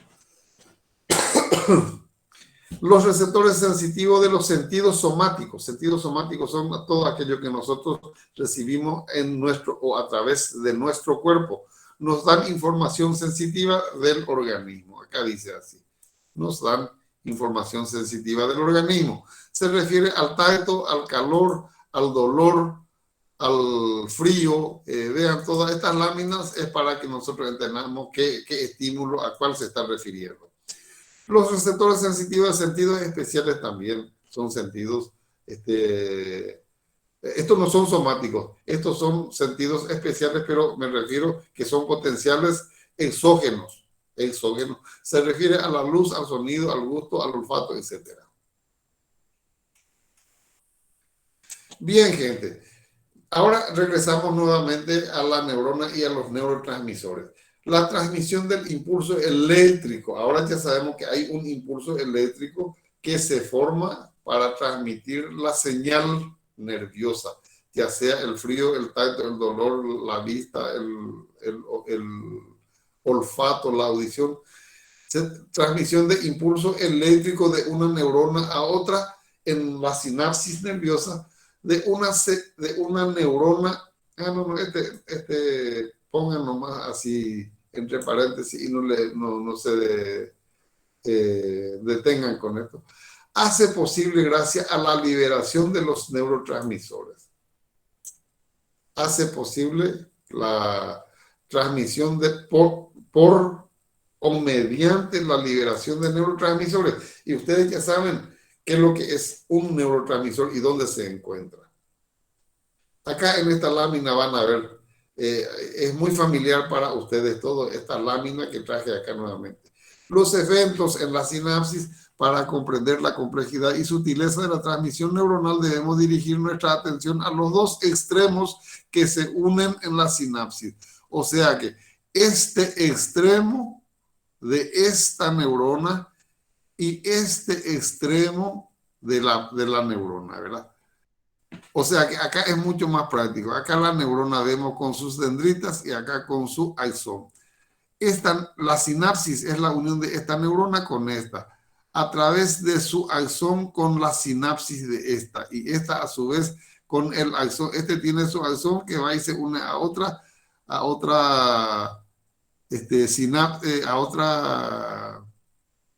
S1: Los receptores sensitivos de los sentidos somáticos. Sentidos somáticos son todo aquello que nosotros recibimos en nuestro o a través de nuestro cuerpo. Nos dan información sensitiva del organismo. Acá dice así. Nos dan información sensitiva del organismo. Se refiere al tacto, al calor, al dolor, al frío. Vean, todas estas láminas es para que nosotros entendamos qué estímulo a cuál se está refiriendo. Los receptores sensitivos de sentidos especiales también son sentidos, estos no son somáticos, estos son sentidos especiales, pero me refiero que son potenciales exógenos. Se refiere a la luz, al sonido, al gusto, al olfato, etc. Bien, gente. Ahora regresamos nuevamente a la neurona y a los neurotransmisores. La transmisión del impulso eléctrico. Ahora ya sabemos que hay un impulso eléctrico que se forma para transmitir la señal nerviosa, ya sea el frío, el tacto, el dolor, la vista, el olfato, la audición. Transmisión de impulso eléctrico de una neurona a otra en la sinapsis nerviosa de una neurona. Pongan nomás así entre paréntesis y no se detengan con esto. Hace posible gracias a la liberación de los neurotransmisores. Hace posible la transmisión por o mediante la liberación de neurotransmisores. Y ustedes ya saben qué es lo que es un neurotransmisor y dónde se encuentra. Acá en esta lámina van a ver, es muy familiar para ustedes todo esta lámina que traje acá nuevamente. Los eventos en la sinapsis. Para comprender la complejidad y sutileza de la transmisión neuronal debemos dirigir nuestra atención a los dos extremos que se unen en la sinapsis. O sea que este extremo de esta neurona y este extremo de la neurona, ¿verdad? O sea que acá es mucho más práctico. Acá la neurona vemos con sus dendritas y acá con su axón. La sinapsis es la unión de esta neurona con esta, a través de su axón con la sinapsis de esta, y esta a su vez con el axón. Este tiene su axón que va y se une a otra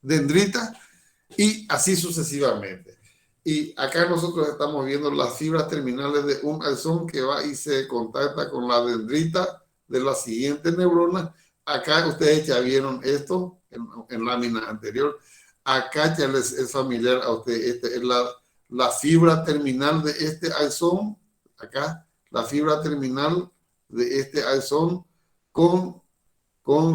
S1: dendrita, y así sucesivamente. Y acá nosotros estamos viendo las fibras terminales de un axón que va y se contacta con la dendrita de la siguiente neurona. Acá ustedes ya vieron esto en lámina anterior. Acá ya les es familiar a ustedes. Esta es la fibra terminal de este axón. Acá, la fibra terminal de este axón con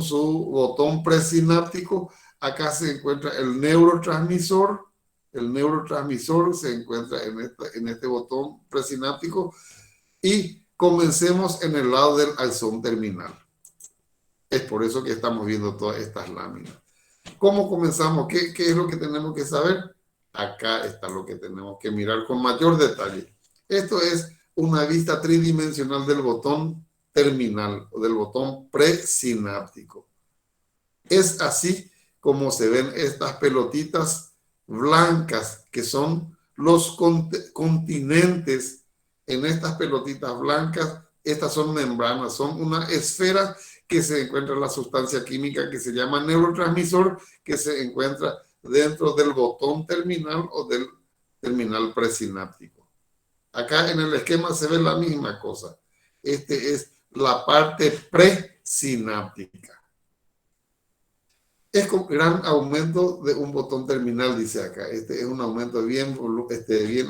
S1: su botón presináptico. Acá se encuentra el neurotransmisor. El neurotransmisor se encuentra en este botón presináptico. Y comencemos en el lado del axón terminal. Es por eso que estamos viendo todas estas láminas. ¿Cómo comenzamos? ¿Qué es lo que tenemos que saber? Acá está lo que tenemos que mirar con mayor detalle. Esto es una vista tridimensional del botón terminal o del botón presináptico. Es así como se ven estas pelotitas blancas que son los continentes. En estas pelotitas blancas, estas son membranas, son una esfera que se encuentra en la sustancia química que se llama neurotransmisor, que se encuentra dentro del botón terminal o del terminal presináptico. Acá en el esquema se ve la misma cosa. Este es la parte presináptica. Es con gran aumento de un botón terminal, dice acá. Este es un aumento bien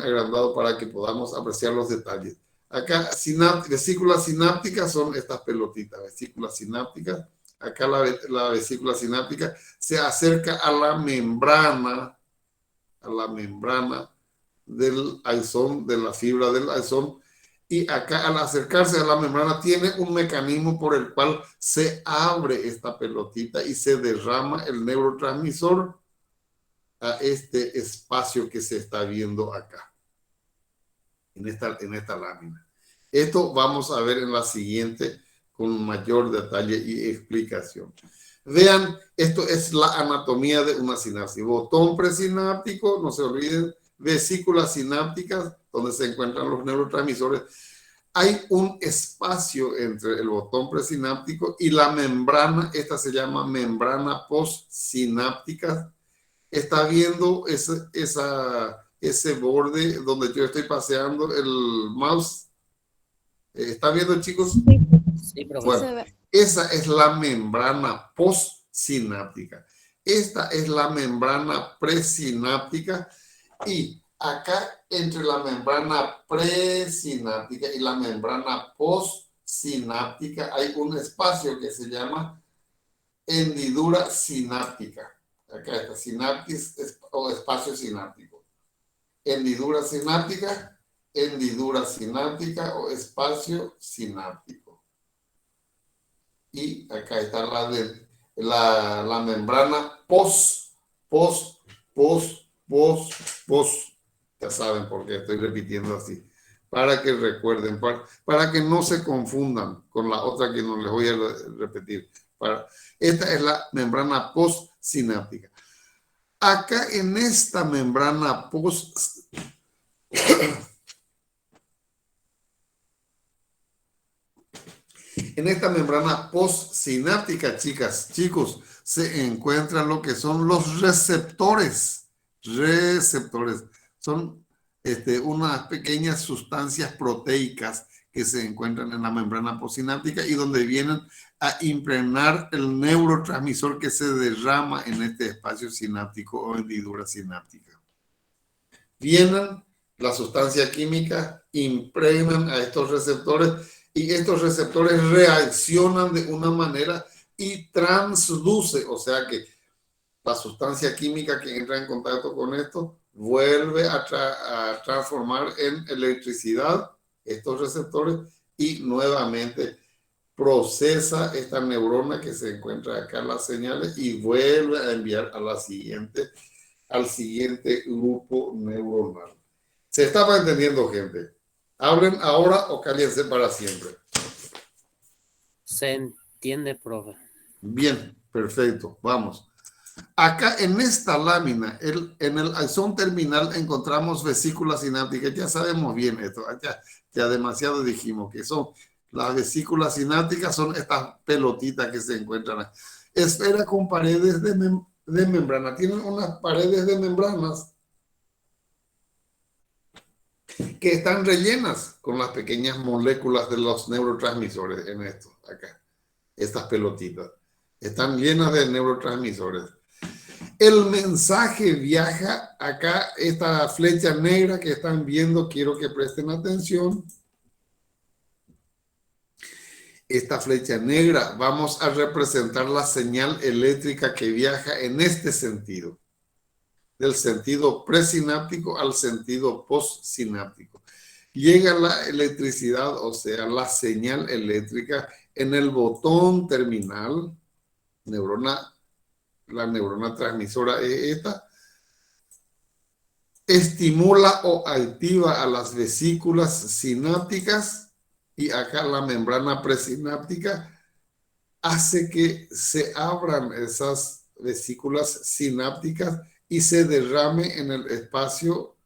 S1: agrandado para que podamos apreciar los detalles. Acá, vesículas sinápticas son estas pelotitas, vesículas sinápticas. Acá la vesícula sináptica se acerca a la membrana del axón, de la fibra del axón. Y acá, al acercarse a la membrana, tiene un mecanismo por el cual se abre esta pelotita y se derrama el neurotransmisor a este espacio que se está viendo acá, en esta lámina. Esto vamos a ver en la siguiente con mayor detalle y explicación. Vean, esto es la anatomía de una sinapsis. Botón presináptico, no se olviden, vesículas sinápticas, donde se encuentran los neurotransmisores. Hay un espacio entre el botón presináptico y la membrana, esta se llama membrana postsináptica. Está viendo ese borde donde yo estoy paseando el mouse. ¿Está viendo, chicos?
S6: Sí, profe.
S1: Bueno, esa es la membrana postsináptica. Esta es la membrana presináptica, y acá entre la membrana presináptica y la membrana postsináptica hay un espacio que se llama hendidura sináptica. Acá está sinaptis o espacio sináptico. Hendidura sináptica o espacio sináptico. y acá está la membrana pos. Ya saben por qué estoy repitiendo así. Para que recuerden, para que no se confundan con la otra que no les voy a repetir. Esta es la membrana postsináptica. Acá en esta membrana en esta membrana postsináptica, chicas, chicos, se encuentran lo que son los receptores. Receptores. Son unas pequeñas sustancias proteicas que se encuentran en la membrana postsináptica y donde vienen a impregnar el neurotransmisor que se derrama en este espacio sináptico o hendidura sináptica. Vienen la sustancia química, impregnan a estos receptores y estos receptores reaccionan de una manera y transduce, o sea que la sustancia química que entra en contacto con esto vuelve a transformar en electricidad estos receptores y nuevamente procesa esta neurona que se encuentra acá en las señales y vuelve a enviar a al siguiente grupo neuronal. ¿Se estaba entendiendo, gente? ¿Hablen ahora o cállense para siempre?
S6: Se entiende, profe.
S1: Bien, perfecto. Vamos. Acá en esta lámina, en el axón terminal encontramos vesículas sinápticas. Ya sabemos bien esto. Ya demasiado dijimos que son las vesículas sinápticas, son estas pelotitas que se encuentran ahí. Esfera con paredes de membrana. Tienen unas paredes de membranas que están rellenas con las pequeñas moléculas de los neurotransmisores en esto, acá. Estas pelotitas. Están llenas de neurotransmisores. El mensaje viaja acá, esta flecha negra que están viendo, quiero que presten atención. Esta flecha negra, vamos a representar la señal eléctrica que viaja en este sentido. Del sentido presináptico al sentido postsináptico. Llega la electricidad, o sea, la señal eléctrica en el botón terminal, la neurona transmisora es esta, estimula o activa a las vesículas sinápticas y acá la membrana presináptica hace que se abran esas vesículas sinápticas y se derrame en el espacio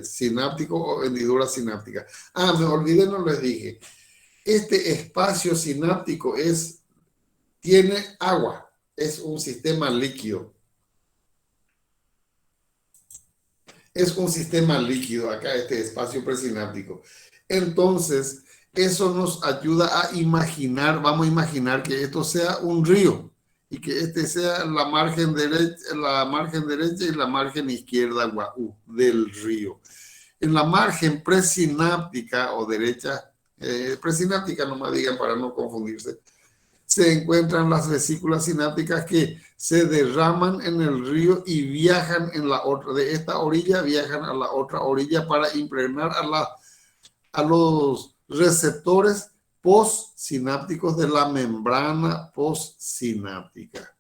S1: sináptico o hendidura sináptica. Me olvidé, no les dije. Este espacio sináptico tiene agua. Es un sistema líquido. Es un sistema líquido acá, este espacio presináptico. Entonces, eso nos ayuda a imaginar, vamos a imaginar que esto sea un río y que este sea la margen derecha y la margen izquierda del río. En la margen presináptica o derecha, presináptica nomás digan para no confundirse, se encuentran las vesículas sinápticas que se derraman en el río y viajan de esta orilla, viajan a la otra orilla para impregnar a los receptores postsinápticos de la membrana postsináptica.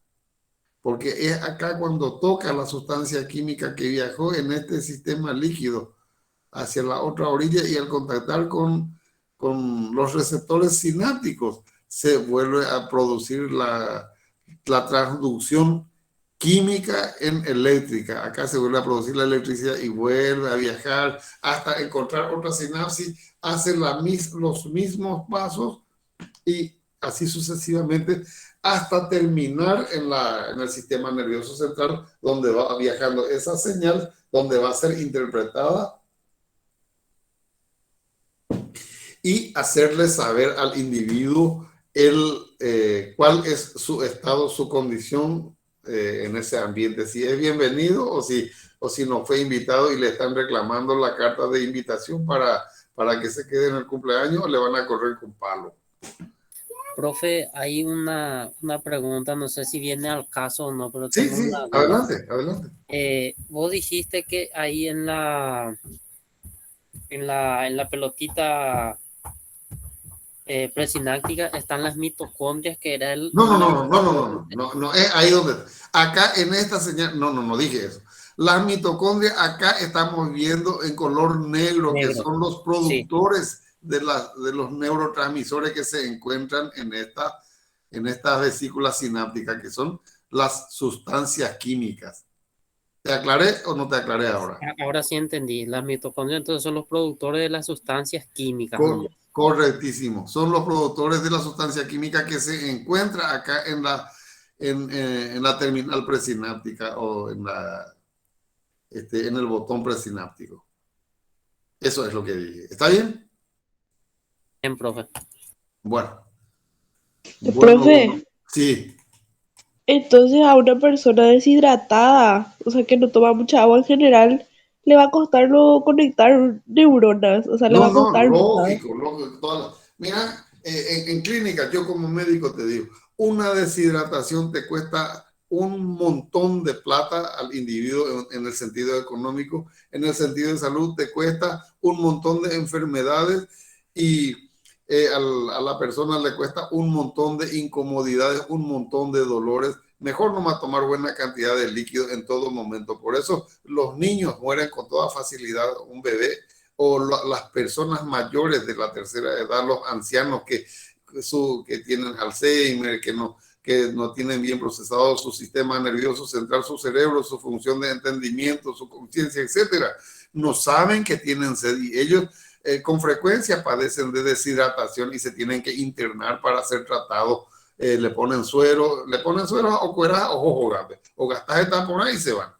S1: Porque es acá cuando toca la sustancia química que viajó en este sistema líquido hacia la otra orilla y al contactar con los receptores sinápticos se vuelve a producir la transducción química en eléctrica. Acá se vuelve a producir la electricidad y vuelve a viajar hasta encontrar otra sinapsis, hace los mismos pasos y así sucesivamente hasta terminar en el sistema nervioso central, donde va viajando esa señal, donde va a ser interpretada y hacerle saber al individuo cuál es su estado, su condición en ese ambiente, si es bienvenido o si no fue invitado y le están reclamando la carta de invitación para que se quede en el cumpleaños o le van a correr con palo.
S6: Profe, hay una pregunta, no sé si viene al caso o no, pero
S1: Sí,
S6: tengo
S1: sí,
S6: una duda.
S1: adelante.
S6: Vos dijiste que ahí en la pelotita presináptica están las mitocondrias, que era el...
S1: No, es ahí donde... Acá en esta señal, no dije eso. Las mitocondrias acá estamos viendo en color negro, que son los productores de los neurotransmisores que se encuentran en estas vesículas sinápticas, que son las sustancias químicas. ¿Te aclaré o no te aclaré ahora?
S6: Ahora sí entendí. Las mitocondrias entonces son los productores de las sustancias químicas.
S1: Correctísimo. Son los productores de la sustancia química que se encuentra acá en la terminal presináptica o en el botón presináptico. Eso es lo que dije. ¿Está bien?
S6: Bien, profe.
S1: Bueno.
S5: Profe.
S1: Sí.
S5: Entonces a una persona deshidratada, o sea, que no toma mucha agua en general, le va a costar no conectar neuronas, o sea, le va a costar...
S1: lógico. Mira, en clínica, yo como médico te digo, una deshidratación te cuesta un montón de plata al individuo en el sentido económico, en el sentido de salud te cuesta un montón de enfermedades y a la persona le cuesta un montón de incomodidades, un montón de dolores. Mejor nomás tomar buena cantidad de líquido en todo momento. Por eso los niños mueren con toda facilidad, un bebé, o las personas mayores de la tercera edad, los ancianos que tienen Alzheimer, que no tienen bien procesado su sistema nervioso central, su cerebro, su función de entendimiento, su conciencia, etcétera. No saben que tienen sed y ellos con frecuencia padecen de deshidratación y se tienen que internar para ser tratados. Le ponen suero o cueras o jojogabe, o gastas esta por ahí y se van.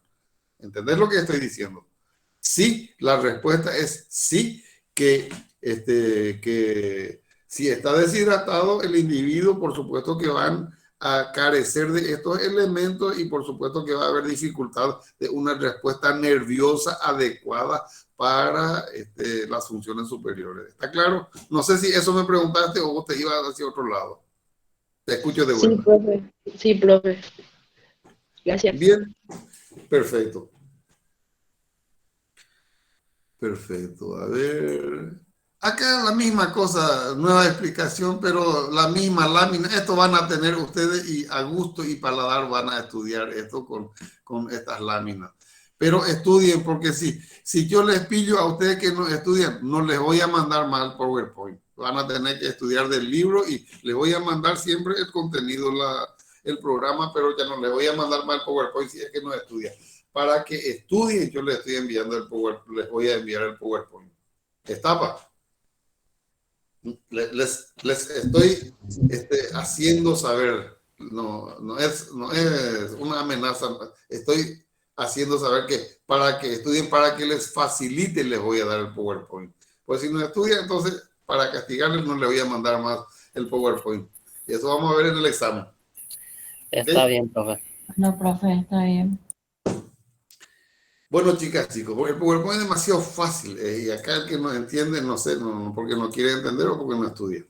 S1: ¿Entendés lo que estoy diciendo? Sí, la respuesta es sí, que si está deshidratado el individuo, por supuesto que van a carecer de estos elementos y por supuesto que va a haber dificultad de una respuesta nerviosa adecuada para las funciones superiores. ¿Está claro? No sé si eso me preguntaste o vos te ibas hacia otro lado. Te escucho de vuelta.
S5: Sí, profe. Sí, profe. Gracias.
S1: Bien, perfecto. Perfecto, a ver. Acá la misma cosa, nueva explicación, pero la misma lámina. Esto van a tener ustedes y a gusto y paladar van a estudiar esto con estas láminas. Pero estudien, porque si yo les pillo a ustedes que no estudian, no les voy a mandar mal PowerPoint. Van a tener que estudiar del libro y les voy a mandar siempre el contenido, el programa, pero ya no les voy a mandar mal PowerPoint si es que no estudian. Para que estudien, yo les estoy enviando les voy a enviar el PowerPoint. ¿Está? Les estoy haciendo saber, no es una amenaza, estoy haciendo saber que para que estudien, para que les facilite, les voy a dar el PowerPoint. Pues si no estudian, entonces para castigarles no les voy a mandar más el PowerPoint. Y eso vamos a ver en el examen.
S6: Está bien, profe.
S8: No, profe, está bien.
S1: Bueno, chicas, chicos, porque el PowerPoint es demasiado fácil y acá el que no entiende, no sé, porque no quiere entender o porque no estudia.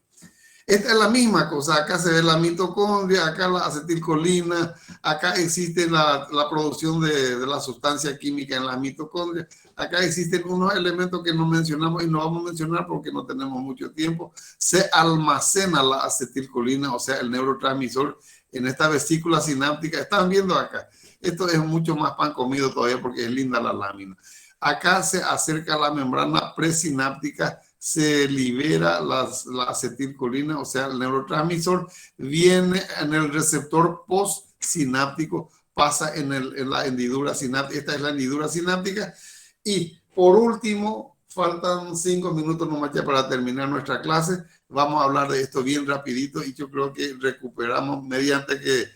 S1: Esta es la misma cosa, acá se ve la mitocondria, acá la acetilcolina, acá existe la producción de la sustancia química en las mitocondrias, acá existen unos elementos que no mencionamos y no vamos a mencionar porque no tenemos mucho tiempo. Se almacena la acetilcolina, o sea, el neurotransmisor en esta vesícula sináptica. Están viendo acá. Esto es mucho más pan comido todavía porque es linda la lámina. Acá se acerca la membrana presináptica, se libera la acetilcolina, o sea, el neurotransmisor, viene en el receptor postsináptico, pasa en la hendidura sináptica. Esta es la hendidura sináptica. Y por último, faltan 5 minutos nomás ya para terminar nuestra clase. Vamos a hablar de esto bien rapidito y yo creo que recuperamos mediante que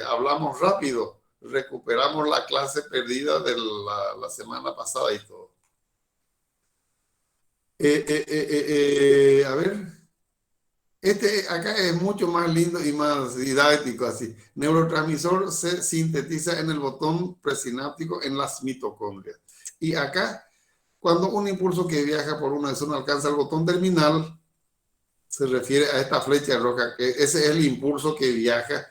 S1: hablamos rápido, recuperamos la clase perdida de la semana pasada y todo. A ver, acá es mucho más lindo y más didáctico así. Neurotransmisor se sintetiza en el botón presináptico en las mitocondrias. Y acá, cuando un impulso que viaja por una zona alcanza el botón terminal, se refiere a esta flecha roja, que ese es el impulso que viaja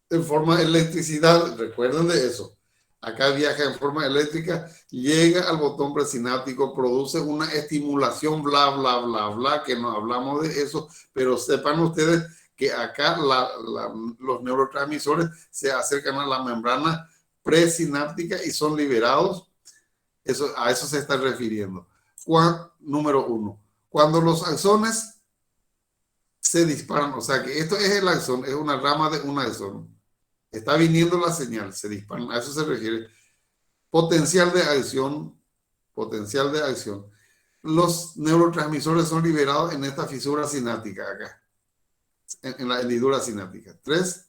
S1: en forma de electricidad, recuerden de eso. acá viaja en forma eléctrica, llega al botón presináptico, produce una estimulación, bla, bla, bla, bla, que no hablamos de eso, pero sepan ustedes que acá los neurotransmisores se acercan a la membrana presináptica y son liberados. A eso se está refiriendo. Número 1. Cuando los axones se disparan, o sea que esto es el axón, es una rama de un axón. Está viniendo la señal, se disparan, a eso se refiere. Potencial de acción. Los neurotransmisores son liberados en esta fisura sináptica acá, en la hendidura sináptica. 3.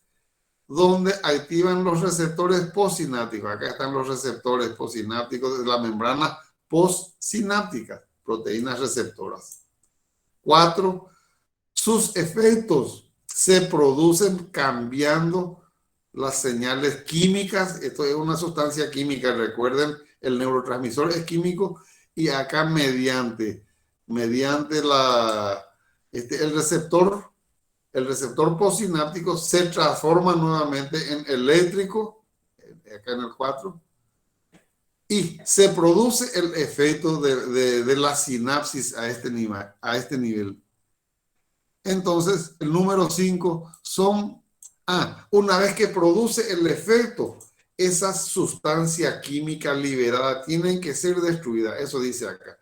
S1: Donde activan los receptores postsinápticos. Acá están los receptores postsinápticos de la membrana postsináptica, proteínas receptoras. 4. Sus efectos se producen cambiando las señales químicas. Esto es una sustancia química, recuerden, el neurotransmisor es químico y acá mediante el receptor postsináptico se transforma nuevamente en eléctrico, acá en el 4, y se produce el efecto de la sinapsis a este nivel. Entonces, el número 5 una vez que produce el efecto, esa sustancia química liberada tiene que ser destruida. Eso dice acá.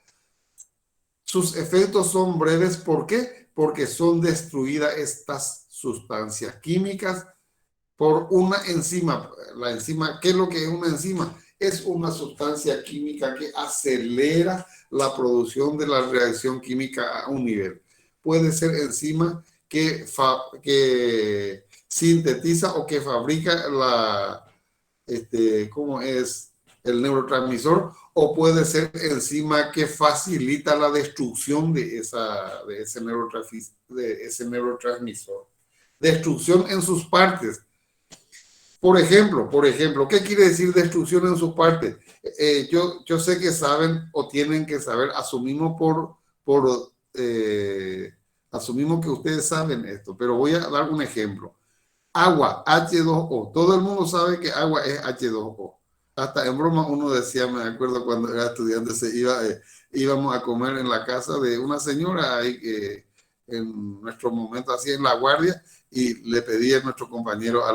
S1: Sus efectos son breves. ¿Por qué? Porque son destruidas estas sustancias químicas por una enzima. La enzima, ¿qué es lo que es una enzima? Es una sustancia química que acelera la producción de la reacción química a un nivel. Puede ser enzima que sintetiza o que fabrica ¿cómo es? El neurotransmisor, o puede ser enzima que facilita la destrucción de ese neurotransmisor. Destrucción en sus partes. Por ejemplo, ¿qué quiere decir destrucción en sus partes? Yo sé que saben o tienen que saber, asumimos asumimos que ustedes saben esto, pero voy a dar un ejemplo. Agua, H2O. Todo el mundo sabe que agua es H2O. Hasta en broma uno decía, me acuerdo cuando era estudiante, íbamos a comer en la casa de una señora ahí en nuestro momento así en La Guardia, y le pedí a nuestro compañero, a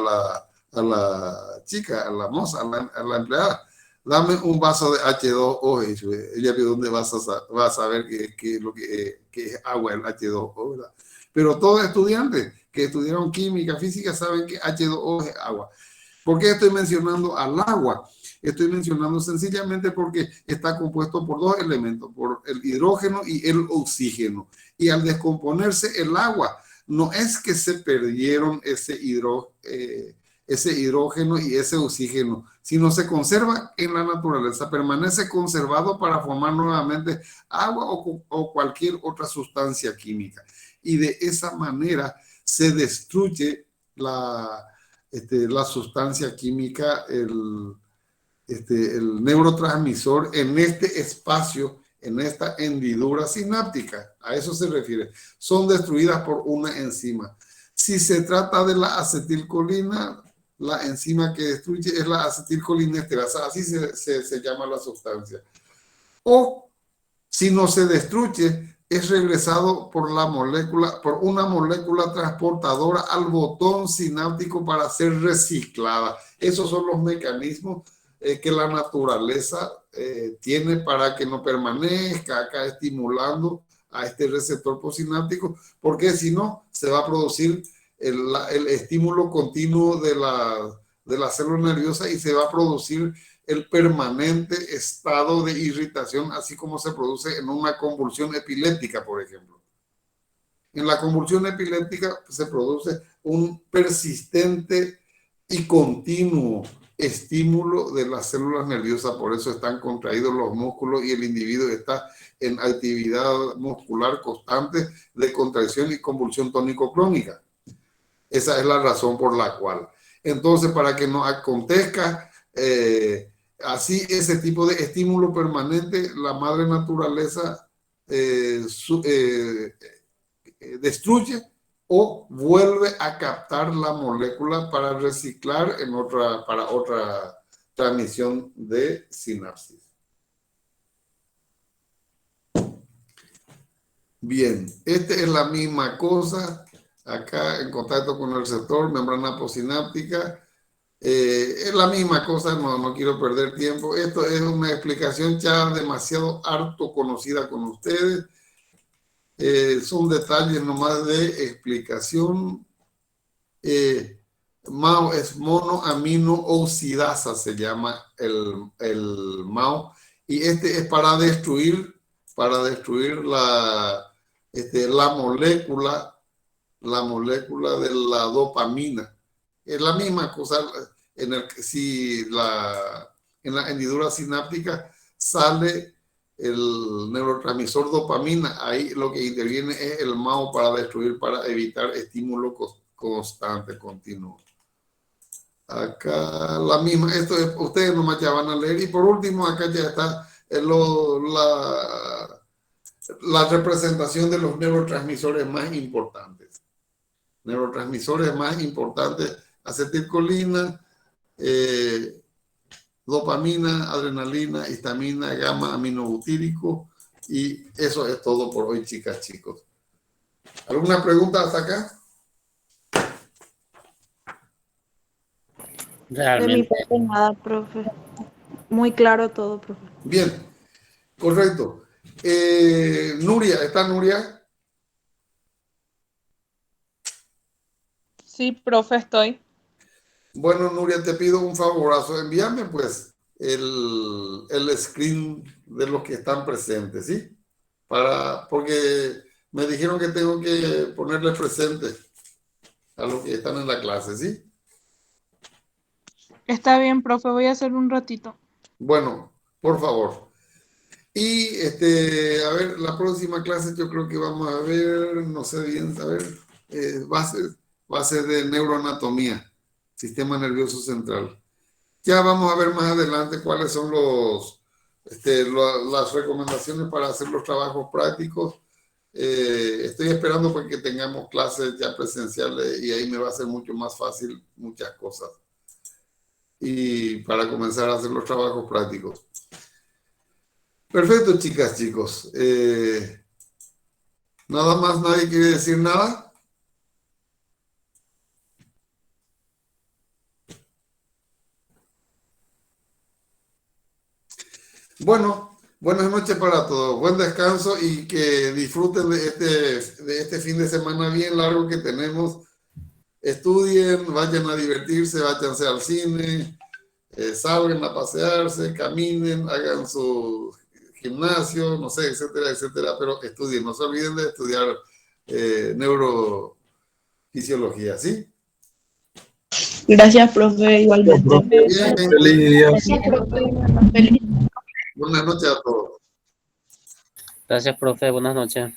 S1: la chica, a la moza, a la empleada, dame un vaso de H2O. Y ella pidió, ¿dónde vas a saber qué es agua, el H2O? ¿Verdad? Pero todos estudiantes que estudiaron química, física, saben que H2O es agua. ¿Por qué estoy mencionando al agua? Estoy mencionando sencillamente porque está compuesto por dos elementos, por el hidrógeno y el oxígeno. Y al descomponerse el agua, no es que se perdieron ese hidrógeno y ese oxígeno, sino se conserva en la naturaleza, permanece conservado para formar nuevamente agua o cualquier otra sustancia química. Y de esa manera se destruye la sustancia química, el neurotransmisor en este espacio, en esta hendidura sináptica. A eso se refiere. Son destruidas por una enzima. Si se trata de la acetilcolina, la enzima que destruye es la acetilcolinesterasa, así se llama la sustancia. O si no se destruye, es regresado por una molécula transportadora al botón sináptico para ser reciclada. Esos son los mecanismos que la naturaleza tiene para que no permanezca acá estimulando a este receptor postsináptico, porque si no, se va a producir el estímulo continuo de la célula nerviosa y se va a producir el permanente estado de irritación, así como se produce en una convulsión epiléptica, por ejemplo. En la convulsión epiléptica se produce un persistente y continuo estímulo de las células nerviosas, por eso están contraídos los músculos y el individuo está en actividad muscular constante de contracción y convulsión tónico-clónica. Esa es la razón por la cual. Entonces, para que no acontezca así ese tipo de estímulo permanente, la madre naturaleza destruye o vuelve a captar la molécula para reciclar para otra transmisión de sinapsis. Bien, esta es la misma cosa, acá en contacto con el receptor, membrana postsináptica, es la misma cosa, no quiero perder tiempo. Esto es una explicación ya demasiado harto conocida con ustedes. Son detalles nomás de explicación. MAO es monoaminooxidasa, se llama el MAO, y este es para destruir la molécula de la dopamina. Es la misma cosa. En la hendidura sináptica sale el neurotransmisor dopamina, ahí lo que interviene es el MAO para destruir, para evitar estímulo constante, continuo. Acá la misma, esto es, ustedes nomás ya van a leer. Y por último, acá ya está la representación de los neurotransmisores más importantes. Neurotransmisores más importantes: acetilcolina, dopamina, adrenalina, histamina, gamma aminobutírico. Y eso es todo por hoy, chicas, chicos. ¿Alguna pregunta hasta acá?
S7: De mi
S6: Realmente,
S7: parte nada, profe. Muy claro todo, profe.
S1: Bien, correcto. Nuria, ¿está Nuria?
S2: Sí, profe, estoy.
S1: Bueno, Nuria, te pido un favorazo. Envíame pues el screen de los que están presentes, ¿sí? Porque me dijeron que tengo que ponerles presente a los que están en la clase, ¿sí?
S2: Está bien, profe, voy a hacer un ratito.
S1: Bueno, por favor. Y a ver, la próxima clase yo creo que vamos a ver, no sé bien, a ver, base de neuroanatomía, sistema nervioso central. Ya vamos a ver más adelante cuáles son las recomendaciones para hacer los trabajos prácticos. Estoy esperando porque tengamos clases ya presenciales y ahí me va a ser mucho más fácil muchas cosas. Y para comenzar a hacer los trabajos prácticos. Perfecto, chicas, chicos. Nada más, nadie quiere decir nada. Bueno, buenas noches para todos. Buen descanso y que disfruten de este fin de semana bien largo que tenemos. Estudien, vayan a divertirse, váyanse al cine, salgan a pasearse, caminen, hagan su gimnasio, no sé, etcétera, etcétera, pero estudien, no se olviden de estudiar neurofisiología, ¿sí?
S5: Gracias, profe, igualmente.
S1: Bien,
S9: Feliz día.
S5: Gracias, profe. Feliz
S1: buenas noches a todos.
S6: gracias, profe. Buenas noches.